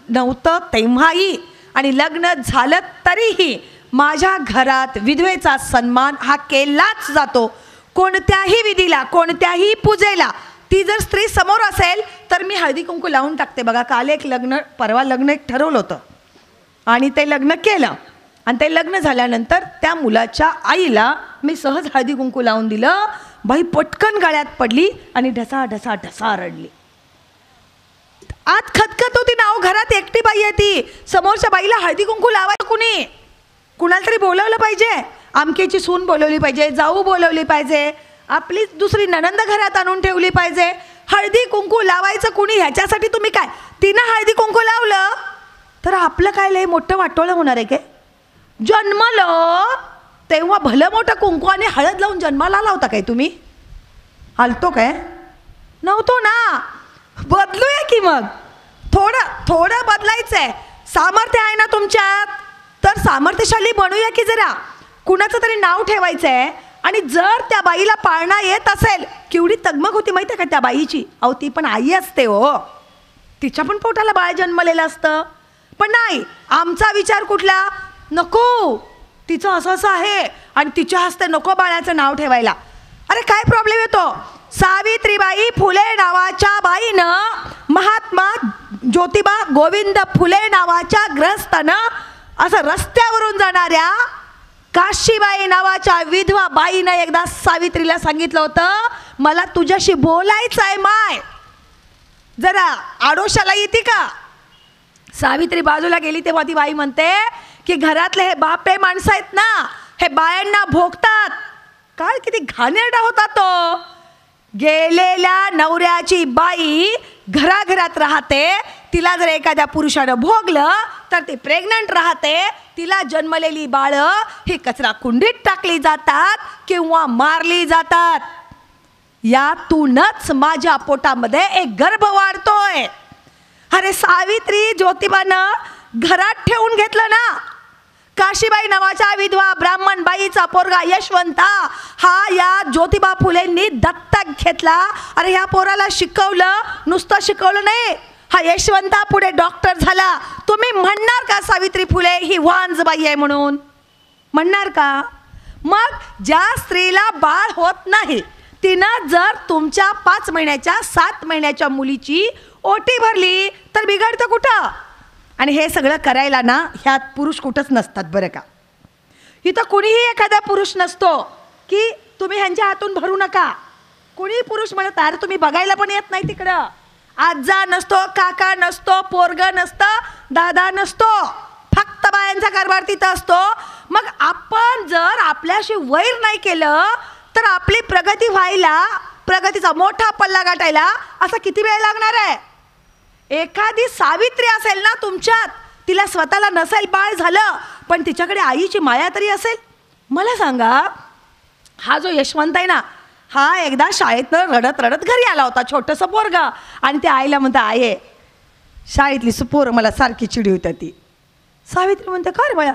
नव्हतं तेव्हाही आणि लग्न झालं तरीही माझ्या घरात विधवेचा सन्मान हा केलाच जातो. कोणत्याही विधीला, कोणत्याही पूजेला ती जर स्त्री समोर असेल तर मी हळदी कुंकू लावून टाकते. बघा, काल एक लग्न, परवा लग्न एक ठरवलं होतं आणि ते लग्न केलं आणि ते लग्न झाल्यानंतर त्या मुलाच्या आईला मी सहज हळदी कुंकू लावून दिलं. बाई पटकन गळ्यात पडली आणि ढसा ढसा ढसा रडली. आत खतखत होती ना, घरात एकटी बाई आहे ती, समोरच्या बाईला हळदी कुंकू लावायला कुणी, कुणाला तरी बोलवलं पाहिजे, आमकेची सून बोलवली पाहिजे, जाऊ बोलवली पाहिजे, आपली दुसरी नणंद घरात आणून ठेवली पाहिजे, हळदी कुंकू लावायचं कुणी. ह्याच्यासाठी तुम्ही काय, तिनं हळदी कुंकू लावलं तर आपलं काय लय मोठं वाटोळं होणार आहे काय? जन्मलं तेव्हा भलं मोठं कुंकू आणि हळद लावून जन्माला लावता काय तुम्ही? हलतो काय? नव्हतो ना. बदलूया की मग, थोडं बदलायचं आहे. सामर्थ्य आहे ना तुमच्यात, तर सामर्थ्यशाली बनूया की जरा. कुणाचं तरी नाव ठेवायचं आहे आणि जर त्या बाईला पाळणा येत असेल, केवढी तगमग होती माहिती आहे का त्या बाईची. अहो ती पण आई असते हो, तिच्या पण पोटाला बाळ जन्मलेलं असतं. पण नाही, आमचा विचार कुठला, नको तिचं असं असं आहे आणि तिच्या हस्ते नको बाळाचं नाव ठेवायला. अरे काय प्रॉब्लेम येतो? सावित्रीबाई फुले नावाच्या बाईनं, महात्मा ज्योतिबा गोविंद फुले नावाच्या ग्रस्तानं असं रस्त्यावरून जाणाऱ्या काशीबाई नावाच्या विधवा बाईनं एकदा सावित्रीला सांगितलं होतं, मला तुझ्याशी बोलायचं आहे माय, जरा आडोशाला येते का? सावित्री बाजूला गेली तेव्हा ती बाई म्हणते की घरातले हे बापे माणसं आहेत ना, हे बायांना भोगतात. काळ किती घाणेरडा होता तो. गेलेल्या नवऱ्याची बाई घराघरात राहते, तिला जर एखाद्या पुरुषानं भोगलं तर ती प्रेग्नंट राहते, तिला जन्मलेली बाळं ही कचरा कुंडीत टाकली जातात किंवा मारली जातात. यातूनच माझ्या पोटामध्ये एक गर्भ वाढतोय. अरे सावित्री ज्योतिबानं घरात ठेवून घेतलं ना. काशीबाई नावाच्या विधवा ब्राह्मण बाईचा पोरगा यशवंता हा या ज्योतिबा फुलेंनी दत्तक घेतला. अरे ह्या पोराला शिकवलं, नुसतं शिकवलं नाही, हा यशवंता पुढे डॉक्टर झाला. तुम्ही म्हणणार का सावित्री फुले ही वांजबाई आहे म्हणून? म्हणणार का? मग ज्या स्त्रीला बाळ होत नाही तिनं जर तुमच्या 5 महिन्याच्या 7 महिन्याच्या मुलीची ओटी भरली तर बिघडतं कुठं? आणि हे सगळं करायला ना ह्यात पुरुष कुठंच नसतात बरं का. इथं कुणीही एखादा पुरुष नसतो की तुम्ही ह्यांच्या हातून भरू नका. कुणीही पुरुष म्हणत अरे तुम्ही बघायला पण येत नाही तिकडं. आजा नसतो, काका नसतो, पोरग नसतं, दादा नसतो, फक्त बायांचा कारभार तिथं असतो. मग आपण जर आपल्याशी वैर नाही केलं तर आपली प्रगती व्हायला, प्रगतीचा मोठा पल्ला गाठायला असा किती वेळ लागणार आहे? एखादी सावित्री असेल ना तुमच्यात, तिला स्वतःला नसेल बाळ झालं पण तिच्याकडे आईची माया तरी असेल. मला सांगा, हा जो यशवंत आहे ना, हा एकदा शाळेतनं रडत रडत घरी आला होता, छोटंसं पोरगा, आणि त्या आईला म्हणता आहे शाळेतली पोरं मला सारखी चिडी होत्या ती. सावित्री म्हणते का रे बाळा,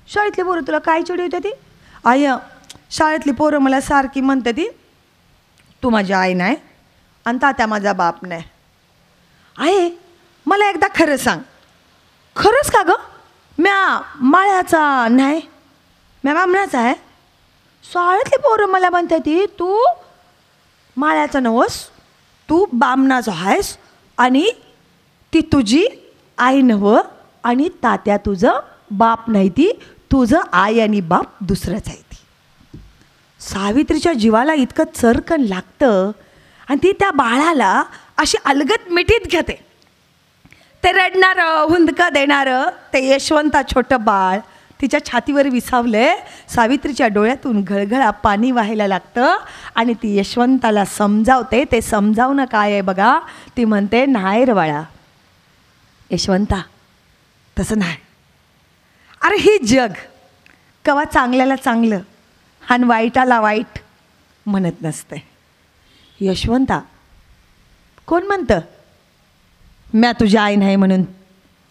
शाळेतली पोरं तुला काय चिडी होत्या ती? आई शाळेतली पोरं मला सारखी म्हणते ती तू माझी आई नाही आणि तात्या माझा बाप नाही. आहे मला एकदा खरं सांग, खरंच का गं? म्या माळ्याचा नाही, म्या बामणाचा आहे. शाळेतली पोरं मला म्हणते ती तू माळ्याचा नवस, तू बामणाचा आहेस आणि ती तुझी आई नव आणि तात्या तुझं बाप नाही, ती तुझं आई आणि बाप दुसरंच आहे ती. सावित्रीच्या जीवाला इतकं चरकन लागतं आणि ती त्या बाळाला अशी अलगद मिठीत घेते. ते रडणारं हुंदका देणारं ते यशवंता छोटं बाळ तिच्या छातीवर विसावले. सावित्रीच्या डोळ्यातून घळघळा पाणी व्हायला लागतं आणि ती यशवंताला समजावते. ते समजावणं काय आहे बघा. ती म्हणते, नाही रे बाळा यशवंता, तसं नाही. अरे ही जग कवा चांगल्याला चांगलं आणि वाईटाला वाईट म्हणत नसते. यशवंता, कोण म्हणतं म्या तुझी आई नाही म्हणून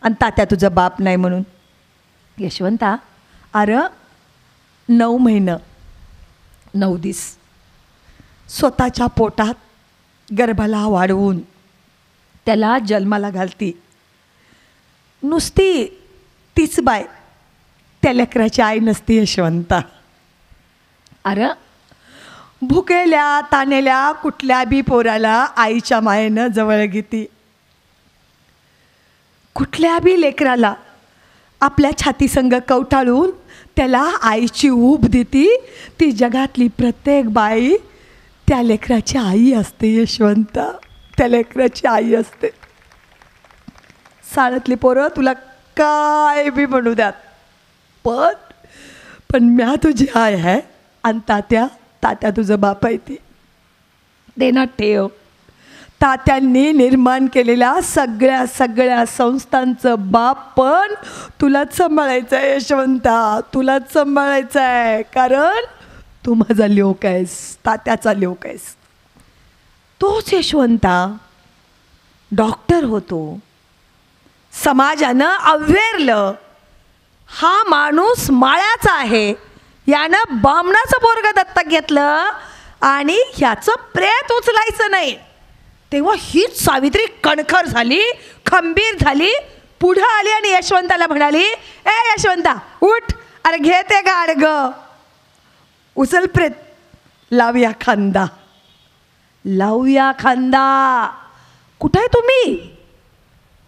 आणि तात्या तुझा बाप नाही म्हणून? यशवंता, अरे 9 महिनं 9 दिस स्वतःच्या पोटात गर्भाला वाढवून त्याला जन्माला घालती. नुसती तीच बाय त्या लेकराची आई नसती यशवंता. अरे भुकेल्या तानेल्या कुठल्या बी पोराला आईच्या मायेनं जवळ घेती. कुठल्या बी लेकराला आपल्या छातीसंग कवटाळून त्याला आईची ऊब देती. ती जगातली प्रत्येक बाई त्या लेकराची आई असते यशवंता, त्या लेकराची आई असते. शाळेतली पोरं तुला काय बी म्हणू द्यात, पण म्या तुझी आई आहे आणि तात्या तुझं बाप आहे. ती देणार ठेव. तात्यांनी निर्माण केलेल्या सगळ्या संस्थांचं बाप पण तुलाच सांभाळायचं आहे यशवंता, तुलाच सांभाळायचं आहे. कारण तू माझा लोक आहेस, तात्याचा लोक आहेस. तोच यशवंता डॉक्टर होतो. समाजानं अव्हेरलं हा माणूस माळ्याचा आहे, यानं बामणाचं पोरगं दत्तक घेतलं आणि ह्याचं प्रेत उचलायचं नाही. तेव्हा हीच सावित्री कणखर झाली, खंबीर झाली, पुढं आली आणि यशवंताला म्हणाली, ए यशवंता उठ, अरे घे ते गाडग, उचल प्रेत, लावूया खांदा, लावूया खांदा. कुठं आहे तुम्ही?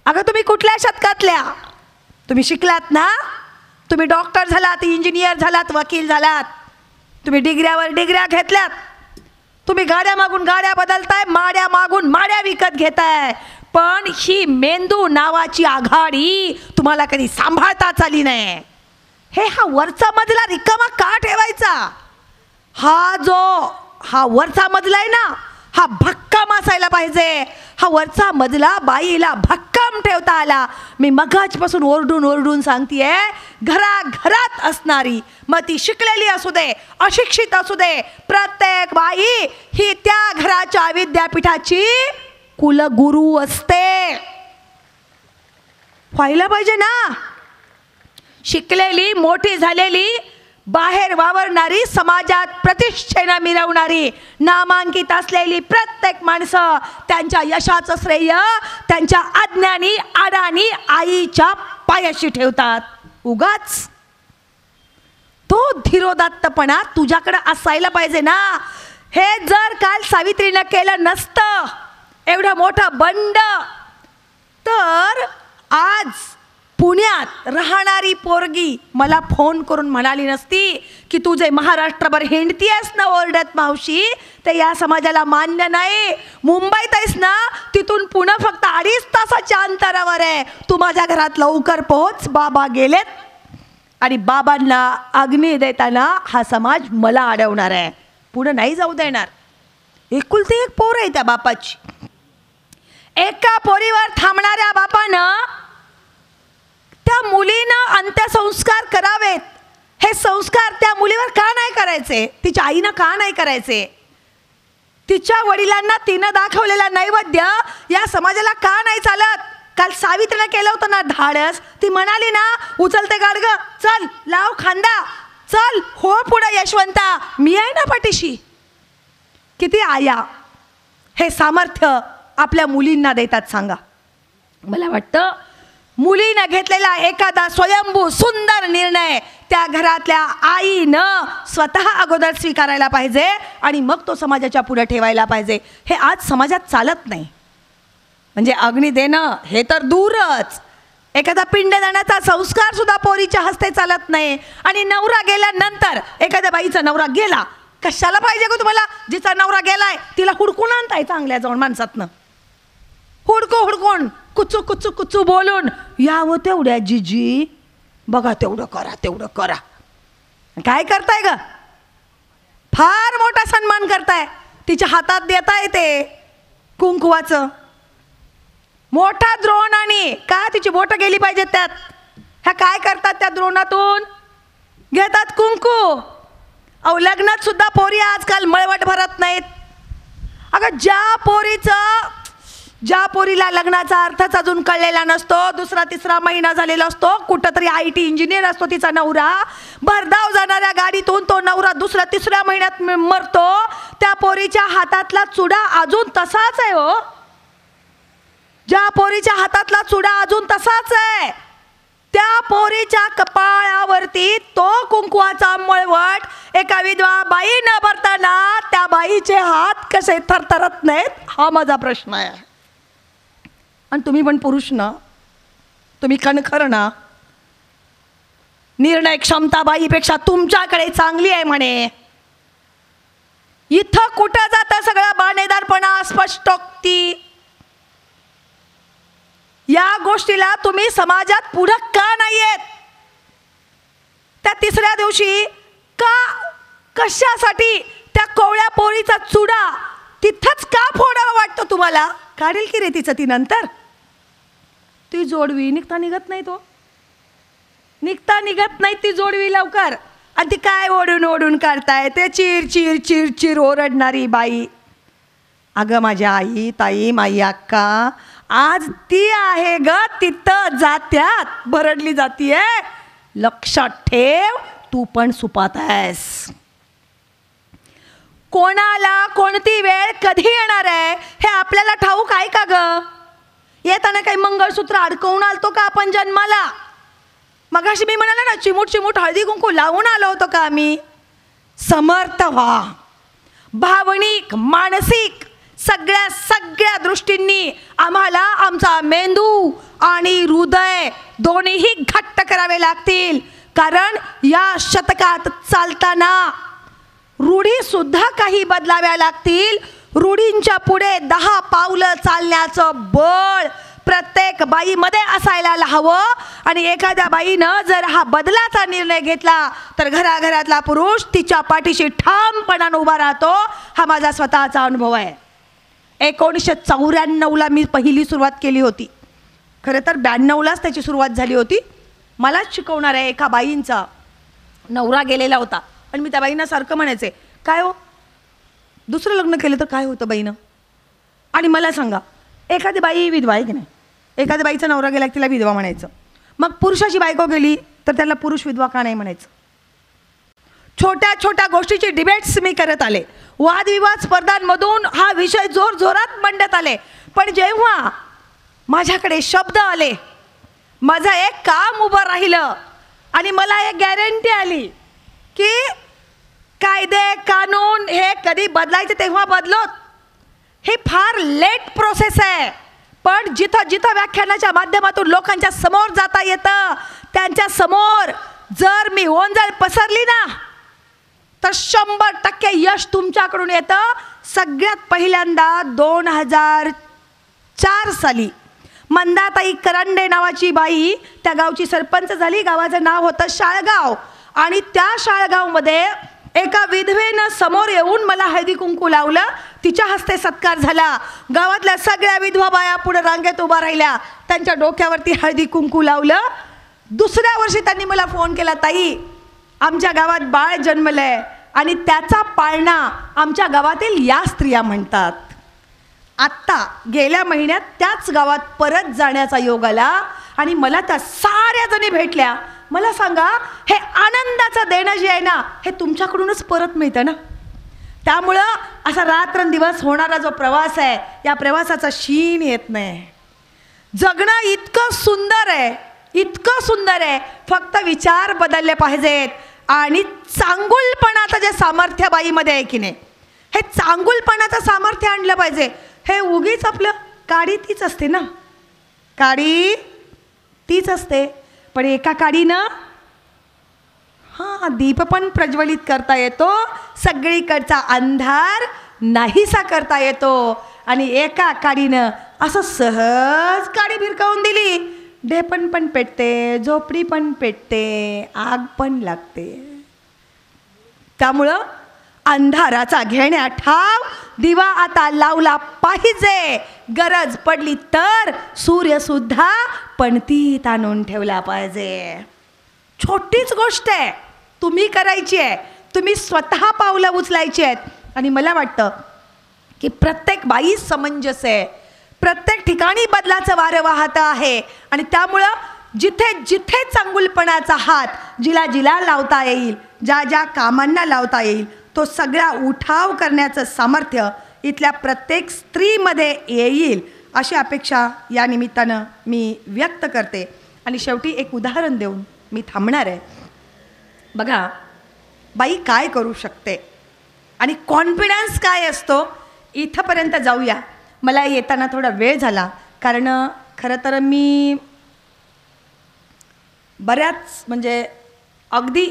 अगं तुम्ही कुठल्या शतकातल्या? तुम्ही शिकलात ना, तुम्ही डॉक्टर झालात, इंजिनियर झालात, वकील झालात, तुम्ही डिग्र्यावर डिग्र्या घेतल्यात, तुम्ही गाड्या मागून गाड्या बदलताय, माड्या मागून माड्या विकत घेताय, पण ही मेंदू नावाची आघाडी तुम्हाला कधी सांभाळताच आली नाही. हा वरचा मजला रिकामा का ठेवायचा? हा वरचा मजला आहे ना, हा भक्कम असायला पाहिजे. हा वरचा मजला बाईला भक्कम ठेवता आला. मी मगाचपासून ओरडून सांगतेय, घराघरात असणारी, मग ती शिकलेली असू दे, अशिक्षित असू दे, प्रत्येक बाई ही त्या घराच्या विद्यापीठाची कुलगुरू असते. व्हायला पाहिजे ना. शिकलेली, मोठी झालेली, बाहेर वावरणारी, समाजात प्रतिष्ठेनं मिरवणारी, नामांकित असलेली प्रत्येक माणसं त्यांच्या यशाचं श्रेय त्यांच्या अज्ञानी आडानी आईच्या पायाशी ठेवतात. उगाच तो धीरोदात्तपणा तुझ्याकडे असायला पाहिजे ना. हे जर काल सावित्रीनं केलं नसतं एवढं मोठं बंड, तर आज पुण्यात राहणारी पोरगी मला फोन करून म्हणाली नसती की तू जे महाराष्ट्रभर हिंडती आहेस ना ओरडत मावशी, ते या समाजाला मान्य नाही. मुंबईत आहेस ना, तिथून पुणे फक्त 2.5 तासाच्या अंतरावर आहे. तू माझ्या घरात लवकर पोहोच, बाबा गेलेत आणि बाबांना अग्नी देताना हा समाज मला अडवणार आहे, पुढे नाही जाऊ देणार. एकुलती एक पोर आहे त्या बापाची. एका पोरीवर थांबणाऱ्या बापानं त्या मुलीनं अंत्यसंस्कार करावेत. हे संस्कार त्या मुलीवर का नाही करायचे? तिच्या आईनं का नाही करायचे? तिच्या वडिलांना तिनं दाखवलेला नैवेद्य या समाजाला का नाही चालत? काल सावित्रीनं केलं होतं ना धाडस. ती म्हणाली ना, उचलते गाडग, चल लाव खांदा, चल हो पुढे यशवंता, मी आहे ना पाठीशी. किती आया हे सामर्थ्य आपल्या मुलींना देतात सांगा. मला वाटतं मुलीनं घेतलेला एखादा स्वयंभू सुंदर निर्णय त्या घरातल्या आईनं स्वतः अगोदर स्वीकारायला पाहिजे आणि मग तो समाजाच्या पुढे ठेवायला पाहिजे. हे आज समाजात चालत नाही. म्हणजे अग्नी देणं हे तर दूरच, एखादा पिंडदानाचा संस्कार सुद्धा पोरीच्या हस्ते चालत नाही. आणि नवरा गेल्यानंतर, एखाद्या बाईचा नवरा गेला कशाला पाहिजे गो तुम्हाला? जिचा नवरा गेलाय तिला हुडकून आणताय चांगल्या जाऊन माणसातनं, हुडकून कुचू कुचू कुचू बोलून यावं तेवढ्या जिजी, बघा तेवढं करा तेवढं करा. काय करताय ग? फार मोठा सन्मान करताय. तिच्या हातात देताय ते कुंकवाचं मोठा द्रोण, आणि का तिची बोटं गेली पाहिजेत त्यात. ह्या काय करतात त्या द्रोणातून? घेतात कुंकू. अहो लग्नात सुद्धा पोरी आजकाल मळवट भरत नाहीत. अगं ज्या पोरीला लग्नाचा अर्थच अजून कळलेला नसतो, दुसरा तिसरा महिना झालेला असतो, कुठंतरी IT इंजिनियर असतो तिचा नवरा, भरधाव जाणाऱ्या गाडीतून तो नवरा दुसऱ्या तिसऱ्या महिन्यात मरतो, त्या पोरीच्या हातातला चुडा अजून तसाच आहे हो. ज्या पोरीच्या हातातला चुडा अजून तसाच आहे, त्या पोरीच्या कपाळावरती तो कुंकवाचा मळवट एका विधवा बाई न भरताना त्या बाईचे हात कसे थरथरत नाहीत, हा माझा प्रश्न आहे. आणि तुम्ही पण पुरुष ना, तुम्ही कणखर ना, निर्णय क्षमता बाईपेक्षा तुमच्याकडे चांगली आहे म्हणे. इथं कुठं जातं सगळं बाणेदारपणा, स्पष्टोक्ती. या गोष्टीला तुम्ही समाजात पुढं का नाही येत? त्या तिसऱ्या दिवशी का, कशासाठी त्या कोवळ्या पोरीचा चुडा तिथंच का फोडावा वाटतो तुम्हाला? काढेल की रे तिचं ती नंतर. ती जोडवी निघता निघत नाही, तो निघता निघत नाही ती जोडवी लवकर. आणि ती काय ओढून ओढून काढताय ते चिर चिर चिर चिर ओरडणारी बाई. अगं माझ्या आई, ताई, माई, अक्का, आज ती आहे ग तिथं जात्यात भरडली जातीये. लक्षात ठेव, तू पण सुपात आहेस. कोणाला कोणती वेळ कधी येणार आहे हे आपल्याला ठाऊक आहे का ग? येताना काही मंगळसूत्र अडकवून आलतो का आपण जन्माला? मगाशी मी म्हणाले ना, चिमूट चिमूट हळदी कुंकू लावून आलो होतो का आम्ही? समर्थ व्हा. भावनिक, मानसिक सगळ्या दृष्टींनी आम्हाला आमचा मेंदू आणि हृदय दोन्हीही घट्ट करावे लागतील. कारण या शतकात चालताना रूढी सुद्धा काही बदलाव्या लागतील. रूढींच्या पुढे 10 पावलं चालण्याचं बळ प्रत्येक बाईमध्ये असायला हवं. आणि एखाद्या बाईनं जर हा बदलाचा निर्णय घेतला तर घराघरातला पुरुष तिच्या पाठीशी ठामपणाने उभा राहतो. हा माझा स्वतःचा अनुभव आहे. 1994ला मी पहिली सुरुवात केली होती. खरं तर 92लाच त्याची सुरुवात झाली होती. मलाच शिकवणाऱ्या एका बाईंचा नवरा गेलेला होता आणि मी त्या बाईंना सारखं म्हणायचे, काय हो दुसरं लग्न केलं तर काय होतं बाईनं? आणि मला सांगा, एखादी बाई विधवा आहे की नाही, एखाद्या बाईचा नवरा गेला की तिला विधवा म्हणायचं. मग पुरुषाची बायको गेली तर त्याला पुरुष विधवा का नाही म्हणायचं? छोट्या छोट्या गोष्टीची डिबेट्स मी करत आले, वादविवाद स्पर्धांमधून हा विषय जोर जोरात मांडत आले. पण जेव्हा माझ्याकडे शब्द आले, माझं एक काम उभं राहिलं आणि मला एक गॅरंटी आली की कायदे कानून हे कधी बदलायचे तेव्हा बदलोत. हे फार लेट प्रोसेस आहे. पण जिथं जिथं व्याख्यानाच्या माध्यमातून लोकांच्या समोर जाता येतं, त्यांच्या समोर जर मी ओंजळ पसरली ना तर 100% यश तुमच्याकडून येतं. सगळ्यात पहिल्यांदा 2004 साली मंदाताई करंडे नावाची बाई त्या गावची सरपंच झाली. गावाचं नाव होतं शाळगाव. आणि त्या शाळगावमध्ये एका विधवेनं समोर येऊन मला हळदी कुंकू लावलं. तिच्या हस्ते सत्कार झाला. गावातल्या सगळ्या विधवा बाया पुढे रांगेत उभा राहिल्या, त्यांच्या डोक्यावरती हळदी कुंकू लावलं. दुसऱ्या वर्षी त्यांनी मला फोन केला, ताई आमच्या गावात बाळ जन्मलंय आणि त्याचा पाळणा आमच्या गावातील या स्त्रिया म्हणतात. आत्ता गेल्या महिन्यात त्याच गावात परत जाण्याचा योग आला आणि मला त्या साऱ्या जणी भेटल्या. मला सांगा, हे आनंदाचं देणं जे आहे ना, हे तुमच्याकडूनच परत मिळतं ना. त्यामुळं असा रात्रंदिवस होणारा जो प्रवास आहे, या प्रवासाचा शीण येत नाही. जगणं इतकं सुंदर आहे, इतकं सुंदर आहे. फक्त विचार बदलले पाहिजेत. आणि चांगुलपणाचं जे सामर्थ्य बाईमध्ये आहे की नाही, हे चांगुलपणाचं सामर्थ्य आणलं पाहिजे. हे उगीच आपलं काडी तीच असते ना, काडी तीच असते. पण एका काडीनं दीप पण प्रज्वलित करता येतो, सगळीकडचा अंधार नाहीसा करता येतो. आणि एका काडीनं असं सहज काडी भिरकावून दिली, ढेपण पण पेटते, झोपडी पण पेटते, आग पण लागते. त्यामुळं अंधाराचा घेण्या ठाव दिवा आता लावला पाहिजे. गरज पडली तर सूर्यसुद्धा पणतीत आणून ठेवला पाहिजे. छोटीच गोष्ट आहे, तुम्ही करायची आहे, तुम्ही स्वतः पावलं उचलायची आहेत. आणि मला वाटतं की प्रत्येक बाई समंजस आहे, प्रत्येक ठिकाणी बदलाचं वारं वाहतं आहे. आणि त्यामुळं जिथे जिथे चांगुलपणाचा हात जिला जिला लावता येईल, ज्या ज्या कामांना लावता येईल, तो सगळा उठाव करण्याचं सामर्थ्य इथल्या प्रत्येक स्त्रीमध्ये येईल अशी अपेक्षा या निमित्तानं मी व्यक्त करते. आणि शेवटी एक उदाहरण देऊन मी थांबणार आहे. बघा, बाई काय करू शकते आणि कॉन्फिडन्स काय असतो, इथंपर्यंत जाऊया. मला येताना थोडा वेळ झाला, कारण खरं तर मी बऱ्याच म्हणजे अगदी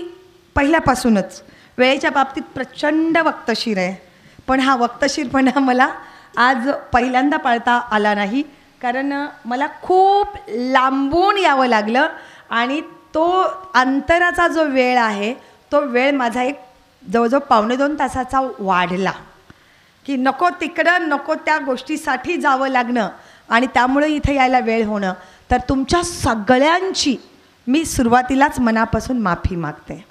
पहिल्यापासूनच वेळेच्या बाबतीत प्रचंड वक्तशीर आहे. पण हा वक्तशीरपणा मला आज पहिल्यांदा पाळता आला नाही, कारण मला खूप लांबून यावं लागलं. आणि तो अंतराचा जो वेळ आहे, तो वेळ माझा एक जवळजवळ 1.25 तासाचा वाढला, की नको तिकडं नको त्या गोष्टीसाठी जावं लागणं आणि त्यामुळे इथे यायला वेळ होणं. तर तुमच्या सगळ्यांची मी सुरुवातीलाच मनापासून माफी मागते.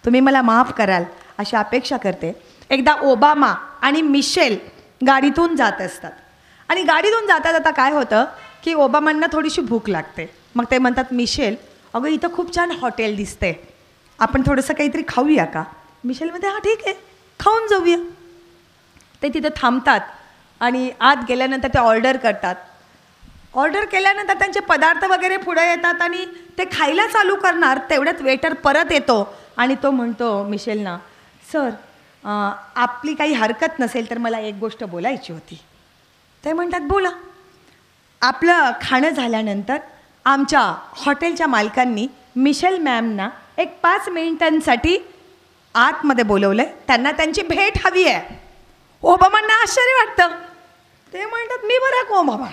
तुम्ही मला माफ कराल अशी अपेक्षा करते. एकदा ओबामा आणि मिशेल गाडीतून जात असतात आणि गाडीतून जाता जाता काय होतं की ओबामांना थोडीशी भूक लागते. मग ते म्हणतात, मिशेल अगं इथं खूप छान हॉटेल दिसते, आपण थोडंसं काहीतरी खाऊया का? मिशेल म्हणते, हां ठीक आहे, खाऊन जाऊया. ते तिथं थांबतात आणि आत गेल्यानंतर ते ऑर्डर करतात. ऑर्डर केल्यानंतर त्यांचे पदार्थ वगैरे पुढे येतात आणि ते खायला चालू करणार तेवढ्यात वेटर परत येतो आणि तो म्हणतो मिशेलना, सर आपली काही हरकत नसेल तर मला एक गोष्ट बोलायची होती. ते म्हणतात, बोला. आपलं खाणं झाल्यानंतर आमच्या हॉटेलच्या मालकांनी मिशेल मॅमना एक 5 मिनिटांसाठी आतमध्ये बोलवलं आहे, त्यांना त्यांची भेट हवी आहे. ओबामांना आश्चर्य वाटतं. ते म्हणतात, मी बरा को बाबा,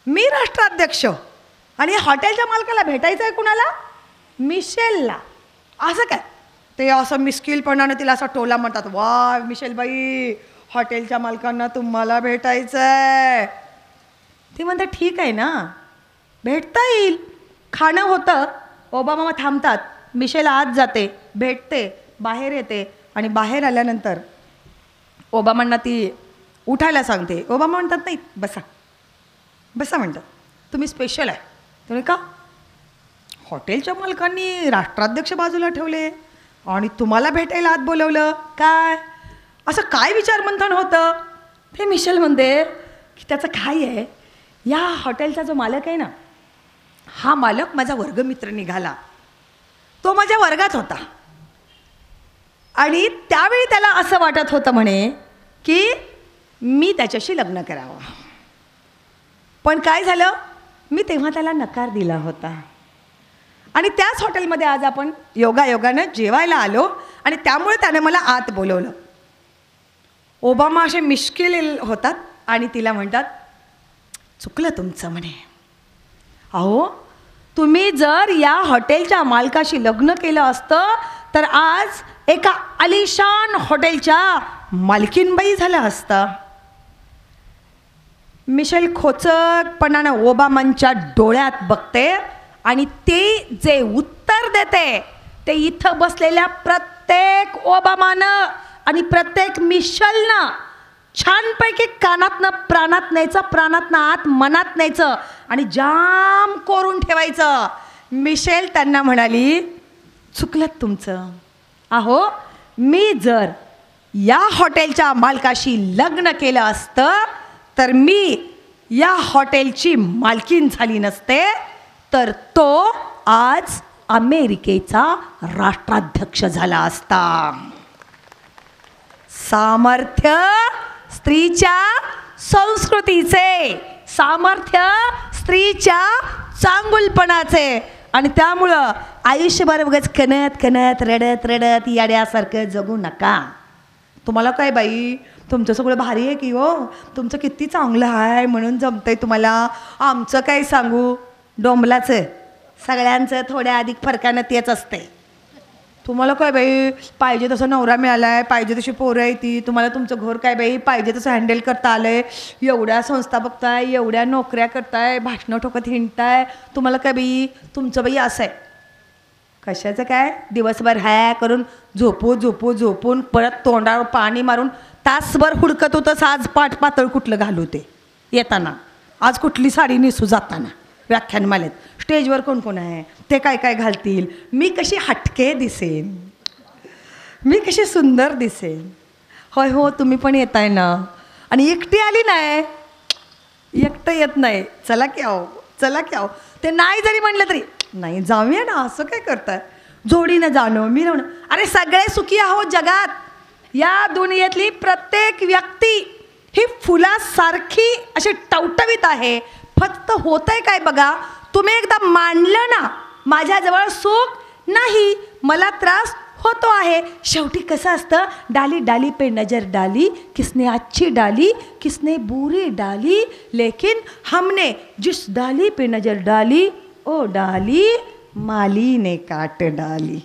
मी राष्ट्राध्यक्ष आणि हॉटेलच्या मालकाला भेटायचं आहे कुणाला? मिशेलला. असं काय? ते असं मिस्किलपणानं तिला असा टोला म्हणतात, वा मिशेलबाई, हॉटेलच्या मालकांना तुम्हाला भेटायचं आहे. ती म्हणते, ठीक आहे ना, भेटता येईल. खाणं होतं, ओबामा थांबतात, मिशेल आत जाते, भेटते, बाहेर येते आणि बाहेर आल्यानंतर ओबामांना ती उठायला सांगते. ओबामा म्हणतात, नाही बसा बसा म्हणतात, तुम्ही स्पेशल आहे. तुम्ही का? हॉटेलच्या मालकांनी राष्ट्राध्यक्ष बाजूला ठेवले आणि तुम्हाला भेटायला आत बोलवलं, काय असं काय विचारमंथन होतं? ते मिशेल म्हणते की त्याचं काय आहे, या हॉटेलचा जो मालक आहे ना, हा मालक माझा वर्गमित्र निघाला, तो माझ्या वर्गात होता आणि त्यावेळी त्याला असं वाटत होतं म्हणे की मी त्याच्याशी लग्न करावं. पण काय झालं, मी तेव्हा त्याला नकार दिला होता आणि त्याच हॉटेलमध्ये आज आपण योगायोगानं जेवायला आलो आणि त्यामुळे त्याने मला आत बोलवलं. ओबामा असे मिश्किल होतात आणि तिला म्हणतात, चुकलं तुमचं म्हणे. अहो, तुम्ही जर या हॉटेलच्या मालकाशी लग्न केलं असतं तर आज एका आलिशान हॉटेलच्या मालकीनबाई झाला असता. मिशेल खोचकपणानं ओबामांच्या डोळ्यात बघते आणि ते जे उत्तर देते ते इथं बसलेल्या प्रत्येक ओबामानं आणि प्रत्येक मिशेलनं छानपैकी कानातनं प्राणात न्यायचं, प्राणातनं आत मनात न्यायचं आणि जाम कोरून ठेवायचं. मिशेल त्यांना म्हणाली, चुकलं तुमचं. अहो, मी जर या हॉटेलच्या मालकाशी लग्न केलं असतं तर मी या हॉटेलची मालकीन झाली नसते, तर तो आज अमेरिकेचा राष्ट्राध्यक्ष झाला असता. सामर्थ्य स्त्रीच्या संस्कृतीचे, सामर्थ्य स्त्रीच्या चांगुलपणाचे आणि त्यामुळं आयुष्यभर उगाच कणत कणत रडत रडत याड्यासारखं जगू नका. तुम्हाला काय बाई, तुमचं सगळं भारी आहे की हो, तुमचं किती चांगलं आहे म्हणून जमतंय तुम्हाला. आमचं काय सांगू, डोंबलाचं सगळ्यांचं थोड्या अधिक फरकानं तेच असते. तुम्हाला काय बाई, पाहिजे तसं नवरा मिळाला आहे, पाहिजे तशी पोरं आहे ती, तुम्हाला तुमचं घर काय बाई पाहिजे तसं हँडल करता आलं आहे, एवढ्या संस्था बघताय, एवढ्या नोकऱ्या करताय, भाषणं ठोकत हिंडताय, तुम्हाला काय बाई तुमचं बाई असं आहे. कशाचं काय, दिवसभर हॅ करून झोपून परत तोंडावर पाणी मारून तासभर हुडकत होतं आज पाठ पातळ कुठलं घालू ते येताना, आज कुठली साडी नेसू जाताना, व्याख्यानमालेत स्टेजवर कोण कोण आहे, ते काय काय घालतील, मी कशी हटके दिसेन, मी कशी सुंदर दिसेन. होय हो, तुम्ही पण येताय ना. आणि एकटी आली नाही, एकटं येत नाही, चला की आओ चला की आओ. ते नाही जरी म्हणलं तरी नाही जाऊया ना, असं काय करताय, जोडीनं जाणं मिरवणं. अरे सगळे सुखी आहोत जगात. या दुनियेतली प्रत्येक व्यक्ती ही फुलासारखी अशी टवटवीत आहे. फक्त होतंय काय बघा, तुम्ही एकदा मांडलं ना, माझ्याजवळ सुख नाही, मला त्रास होतो आहे. शेवटी कसं असतं, डाली डाली पे नजर डाली, किसने अच्छी डाली किसने बुरी डाली, लेकिन हमने जिस डाली पे नजर डाली ओ डाली माली ने काट डाली.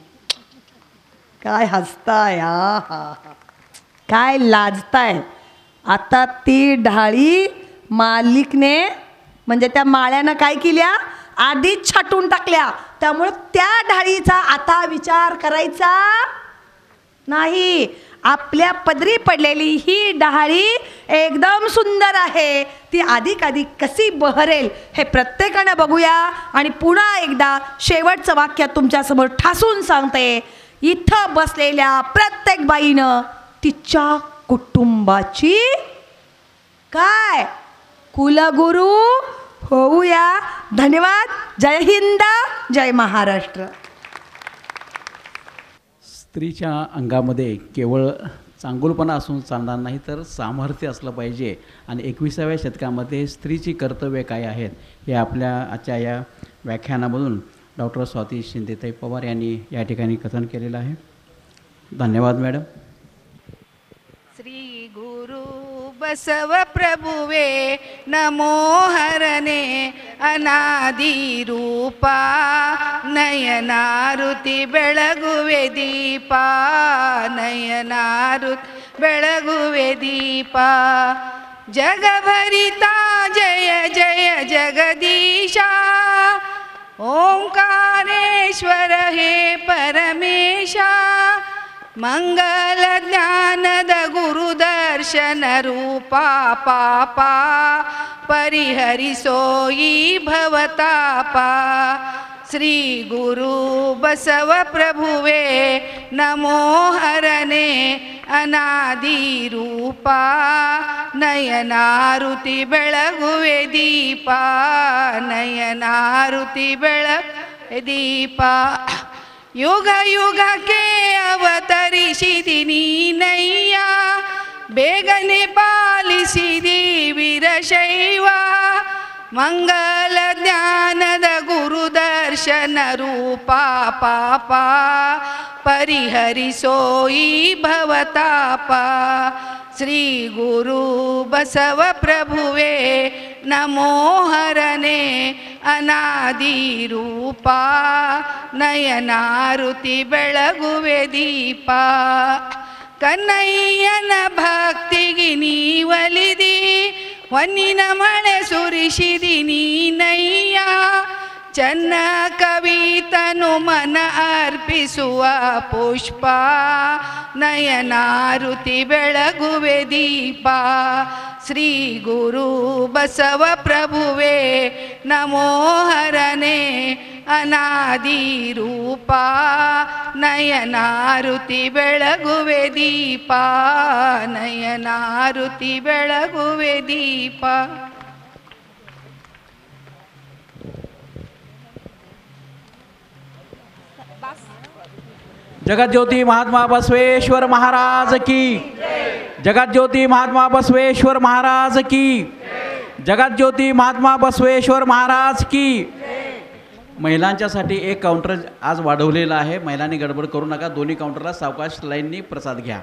काय हसताय, हा काय लाजताय. आता ती ढाळी मालिकने म्हणजे त्या माळ्यानं काय केल्या, आधीच छाटून टाकल्या. त्यामुळे त्या ढाळीचा आता विचार करायचा नाही. आपल्या पदरी पडलेली ही ढाळी एकदम सुंदर आहे, ती अधिक कशी बहरेल हे प्रत्येकानं बघूया. आणि पुन्हा एकदा शेवटचं वाक्य तुमच्यासमोर ठासून सांगते, इथं बसलेल्या प्रत्येक बाईनं तिच्या कुटुंबाची काय कुलगुरू होऊया. धन्यवाद. जय हिंद, जय महाराष्ट्र. स्त्रीच्या अंगामध्ये केवळ चांगुलपणा असून चालणार नाही, तर सामर्थ्य असलं पाहिजे. आणि 21व्या शतकामध्ये स्त्रीची कर्तव्ये काय आहेत हे आपल्या आजच्या या व्याख्यानामधून डॉक्टर स्वाती शिंदेताई पवार यांनी या ठिकाणी कथन केलेलं आहे. धन्यवाद मॅडम. श्री गुरु बसव प्रभुवे नमो हरणे अनादि रूपा नयनारुति बेळगुवे दीपा नयनारुति बेळगुवे दीपा जगभरिता जय जय जगदीशा ओंकारेश्वर हे परमेशा मंगल ज्ञानद गुरुदर्शन रूपा पापा परिहरि सोई भवतापा श्री गुरु बसव प्रभुवे नमो हरणे अनादि रूपा नयनारुति बेळगुवे दीपा नयनारुति बेळगुवे दीपा युग युग के अवतरिषि दिनी नैया बेगने पालिसी देवी रशैवा मंगल ज्ञानद गुरुदर्शन रूपा पापा परिहरि सोई भवतापा श्री गुरु बसव प्रभुवे नमो हरणे अनादि रूपा नयनारुति बेळगुवे दीपा कन्नಯ್ಯನ ಭಕ್ತಿಗೆ ನೀವಲಿದಿ ಹೊನ್ನಿನ ಮಳೆ ಸುರಿಸಿದಿ ನೀನಯ್ಯ ಚನ್ನ ಕವಿತನು ಮನ ಅರ್ಪಿಸುವ ಪುಷ್ಪ ನಯನಾರುತಿ ಬೆಳಗುವೆ ದೀಪ ಶ್ರೀ ಗುರು ಬಸವ ಪ್ರಭುವೆ ನಮೋ ಹರನೆ ಅನಾದಿ ರೂಪ ನಯನಾರುತಿ ಬೆಳಗುವೆ ದೀಪ ನಯನಾರುತಿ ಬೆಳಗುವೆ ದೀಪ. जगत ज्योती महात्मा बसवेश्वर महाराज की. जगत ज्योती महात्मा बसवेश्वर महाराज की. जगत ज्योती महात्मा बसवेश्वर महाराज की. महिलांच्यासाठी एक काउंटर आज वाढवलेलं आहे. महिलांनी गडबड करू नका. दोन्ही काउंटरला सावकाश लाईननी प्रसाद घ्या.